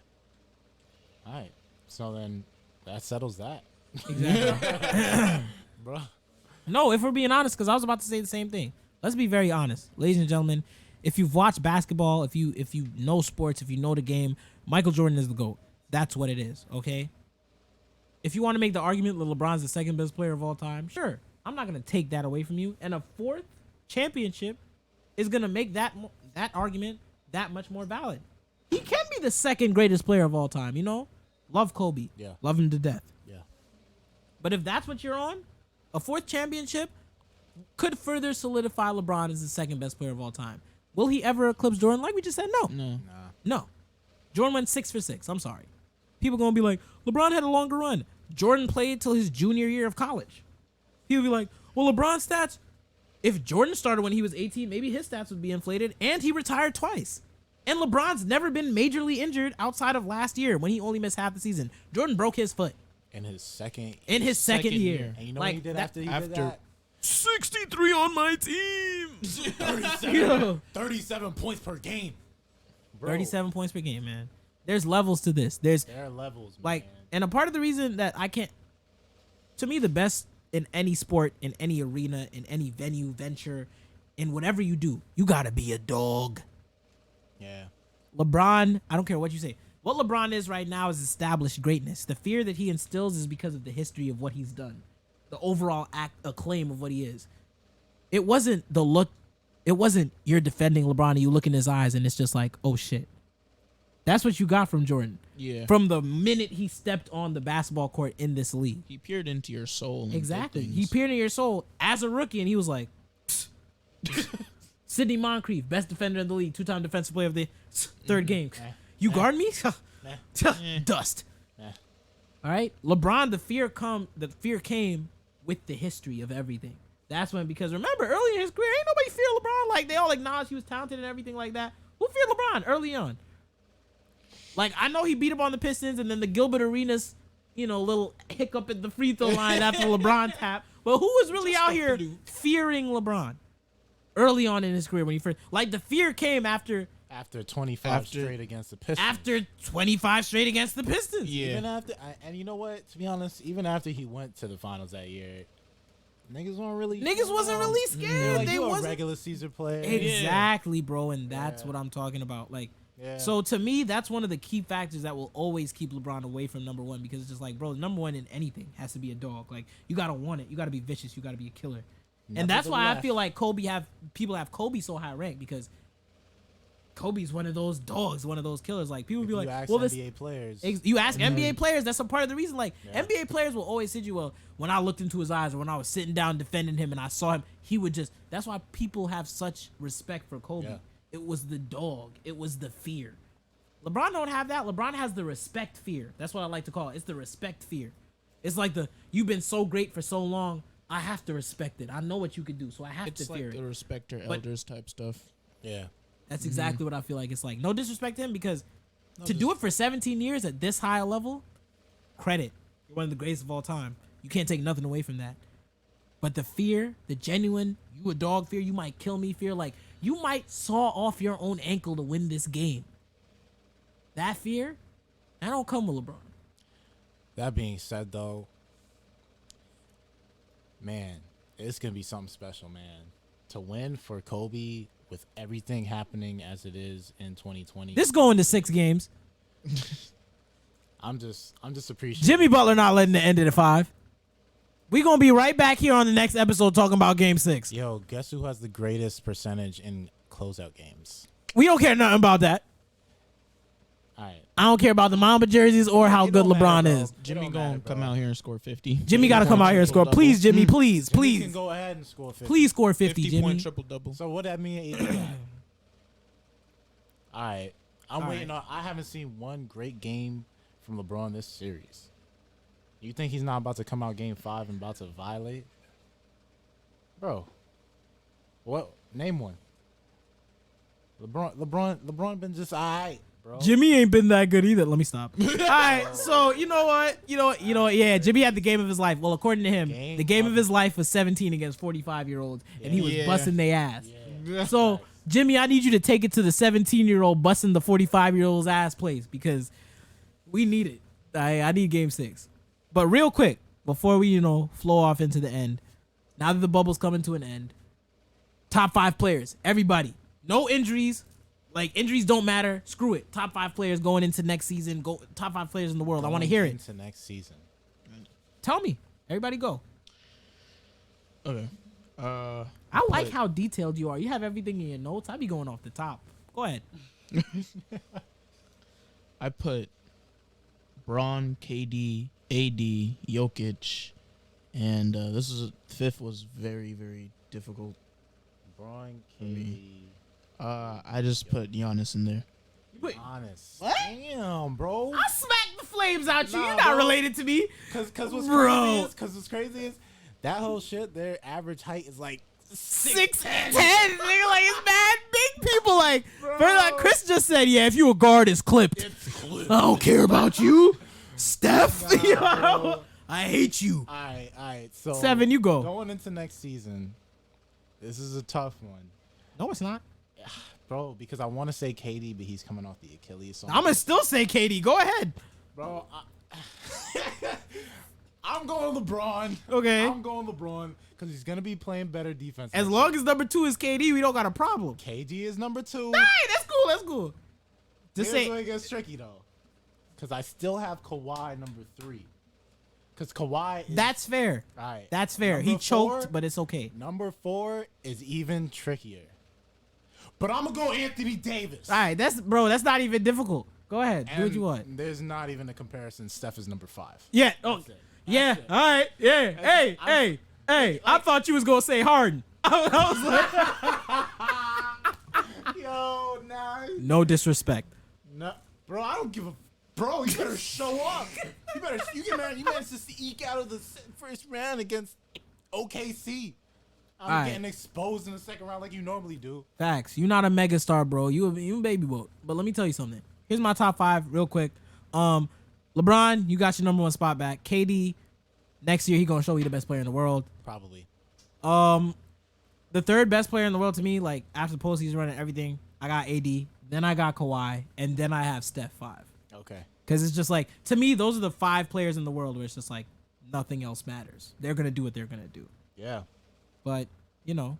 All right. So then that settles that, Exactly. bro. No, if we're being honest, because I was about to say the same thing. Let's be very honest, ladies and gentlemen. If you've watched basketball, if you know sports, if you know the game, Michael Jordan is the GOAT. That's what it is, okay? If you want to make the argument that LeBron's the 2nd best player of all time, sure. I'm not going to take that away from you. And a 4th championship is going to make that argument that much more valid. He can be the 2nd greatest player of all time, Love Kobe. Yeah. Love him to death. Yeah. But if that's what you're on, a 4th championship could further solidify LeBron as the 2nd best player of all time. Will he ever eclipse Jordan? Like we just said, no. No. Jordan went 6 for 6. I'm sorry. People going to be like, LeBron had a longer run. Jordan played till his junior year of college. People be like, well, LeBron's stats, if Jordan started when he was 18, maybe his stats would be inflated, and he retired twice. And LeBron's never been majorly injured outside of last year when he only missed half the season. Jordan broke his foot in his second second year. And you know what he did after he did that? 63 on my team. 37 points per game. Bro. 37 points per game, man. There's levels to this. There are levels, like, man. and a part of the reason that I can't, to me, the best in any sport, in any arena, in any venue, venture, in whatever you do, you gotta be a dog. Yeah. LeBron, I don't care what you say. What LeBron is right now is established greatness. The fear that he instills is because of the history of what he's done. The overall acclaim of what he is. It wasn't the look. It wasn't you're defending LeBron and you look in his eyes and it's just like, oh shit. That's what you got from Jordan. Yeah. From the minute he stepped on the basketball court in this league. He peered into your soul. Exactly. He peered into your soul as a rookie and he was like, Sidney Moncrief, best defender in the league, 2-time defensive player of the third game. You guard me? Dust. All right. LeBron, the fear came with the history of everything. That's when, because remember, early in his career, ain't nobody feared LeBron. Like, they all acknowledged he was talented and everything like that. Who feared LeBron early on? Like, I know he beat up on the Pistons and then the Gilbert Arenas, little hiccup at the free throw line after LeBron tap. But who was really out here fearing LeBron early on in his career when he first, like, the fear came after 25 straight against the Pistons. After 25 straight against the Pistons. Yeah. Even after, and you know what? To be honest, even after he went to the finals that year, niggas wasn't really scared. Like, they wasn't a regular season player. Exactly, bro, and that's what I'm talking about. Like, so to me, that's one of the key factors that will always keep LeBron away from number one, because it's just like, bro, number one in anything has to be a dog. Like, you gotta want it. You gotta be vicious. You gotta be a killer. And that's why I feel like people have Kobe so high ranked, because Kobe's one of those dogs, one of those killers. Like, people be like, well, NBA players. You ask NBA players, that's a part of the reason. Like, NBA players will always say you, well, when I looked into his eyes or when I was sitting down defending him and I saw him, he would just, that's why people have such respect for Kobe. Yeah. It was the dog. It was the fear. LeBron don't have that. LeBron has the respect fear. That's what I like to call it. It's the respect fear. It's like you've been so great for so long, I have to respect it. I know what you could do, so I have to fear it. It's like the respect your elders type stuff. Yeah. That's exactly what I feel like it's like. No disrespect to him, because to do it for 17 years at this high a level, credit. You're one of the greatest of all time. You can't take nothing away from that. But the fear, the genuine, you a dog fear, you might kill me fear, like, you might saw off your own ankle to win this game. That fear, that don't come with LeBron. That being said, though, man, it's going to be something special, man. To win for Kobe with everything happening as it is in 2020. This going to 6 games. I'm just appreciating. Jimmy Butler not letting it end it at 5. We gonna be right back here on the next episode talking about Game 6. Yo, guess who has the greatest percentage in closeout games? We don't care nothing about that. All right. I don't care about the Mamba jerseys or how good LeBron is. Jimmy gonna come out here and score 50. Jimmy gotta come out here and score. Please, Jimmy, please. Jimmy can go ahead and score 50. Please score 50, 50 Jimmy. point triple-double. So what that mean? All right. I'm waiting on. I haven't seen one great game from LeBron this series. You think he's not about to come out Game 5 and about to violate? Bro. What? Name one. LeBron been just all right, bro. Jimmy ain't been that good either. Let me stop. All right, so you know what? Yeah, Jimmy had the game of his life. Well, according to him, the game of his life was 17 against 45-year-olds, and he was busting their ass. Yeah. So, Jimmy, I need you to take it to the 17-year-old busting the 45-year-old's ass place, because we need it. I need Game 6. But real quick, before we, flow off into the end, now that the bubble's coming to an end, top 5 players, everybody. No injuries. Like, injuries don't matter. Screw it. Top 5 players going into next season. Top 5 players in the world. I want to hear it. Into next season. Tell me. Everybody go. Okay. I like how detailed you are. You have everything in your notes. I be going off the top. Go ahead. I put Braun, KD, AD, Jokic, and this is 5th was very, very difficult. Braun, KD. I just put Giannis in there. Wait, Giannis. what? Damn, bro. I smacked the flames out you. Nah, You're not bro. related to me. Cause what's Bro. crazy is that whole shit, their average height is like 6'10", nigga, like it's mad big people. Like, Chris just said, yeah, if you a guard, it's clipped. I don't care about you, Steph. Yo, I hate you. All right. So 7, you go. Going into next season, this is a tough one, No, it's not. bro. Because I want to say KD, but he's coming off the Achilles. So I'm gonna still say KD. Go ahead. bro. I'm going LeBron. Okay. I'm going LeBron because he's gonna be playing better defense. As long as number 2 is KD, we don't got a problem. KD is number 2. Hey, that's cool. That's cool. Just Here's say where it gets tricky though, because I still have Kawhi number 3. Because Kawhi is, that's fair. all right. That's fair. He Number choked, 4, but it's okay. Number 4 is even trickier. But I'm gonna go Anthony Davis. All right, that's not even difficult. Go ahead, do what And you want. There's not even a comparison. Steph is number 5. Yeah. Oh, That's it. yeah. That's it. All right. Yeah. Hey. I thought you was gonna say Harden. I was like, Yo, nah. no disrespect. No, bro, I don't give a. Bro, you better show up. You managed to eke out of the first round against OKC. I'm All right. getting exposed in the second round like you normally do. Facts. You're not a megastar, bro. You a baby boat. But let me tell you something. Here's my top 5 real quick. LeBron, you got your number 1 spot back. KD, next year he gonna show you the best player in the world. Probably. The third best player in the world to me, like after the postseason run and everything, I got AD, then I got Kawhi, and then I have Steph 5. Okay. Because it's just like, to me, those are the 5 players in the world where it's just like nothing else matters. They're gonna do what they're gonna do. Yeah. But, you know,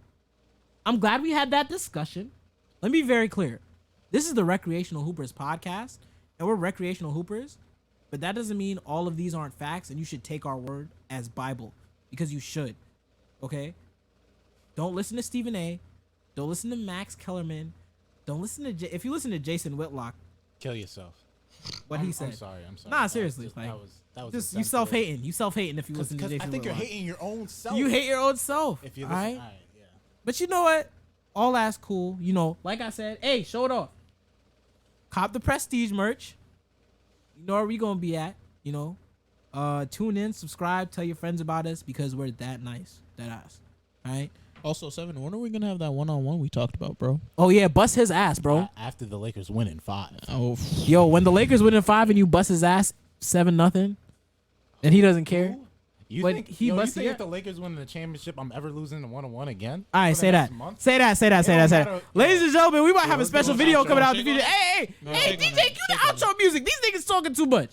I'm glad we had that discussion. Let me be very clear. This is the Recreational Hoopers podcast, and we're recreational hoopers, but that doesn't mean all of these aren't facts, and you should take our word as Bible, because you should, okay? Don't listen to Stephen A. Don't listen to Max Kellerman. Don't listen to... if you listen to Jason Whitlock, Kill yourself. what he said. I'm sorry. Nah, seriously. That was Just, insensitive. you self-hating. You self-hating if you listen to Because Jason I think you're Whitlock. hating your own self. You hate your own self. If you all listen. right? All right, yeah. But you know what? All that's cool. You know, like I said, hey, show it off. Cop the Prestige merch. You know where we gonna be at. You know, tune in, subscribe, tell your friends about us because we're that nice, that ass. All right. Also, 7, when are we gonna have that one-on-one we talked about, bro? Oh yeah, bust his ass, bro. After the Lakers win in 5. Oh, Yo, when the Lakers win in 5 and you bust his ass 7-0, and he doesn't care. You But think, he you must- think yeah. if the Lakers win the championship, I'm ever losing the 1-on-1 again? All right, For the say next that. month? Say that. matter- Ladies and gentlemen, we might have a let's special do an video outro. coming out in the Shake on future. it. Hey, No, hey, shake on DJ, it. cue the Shake on outro music. These niggas talking too much.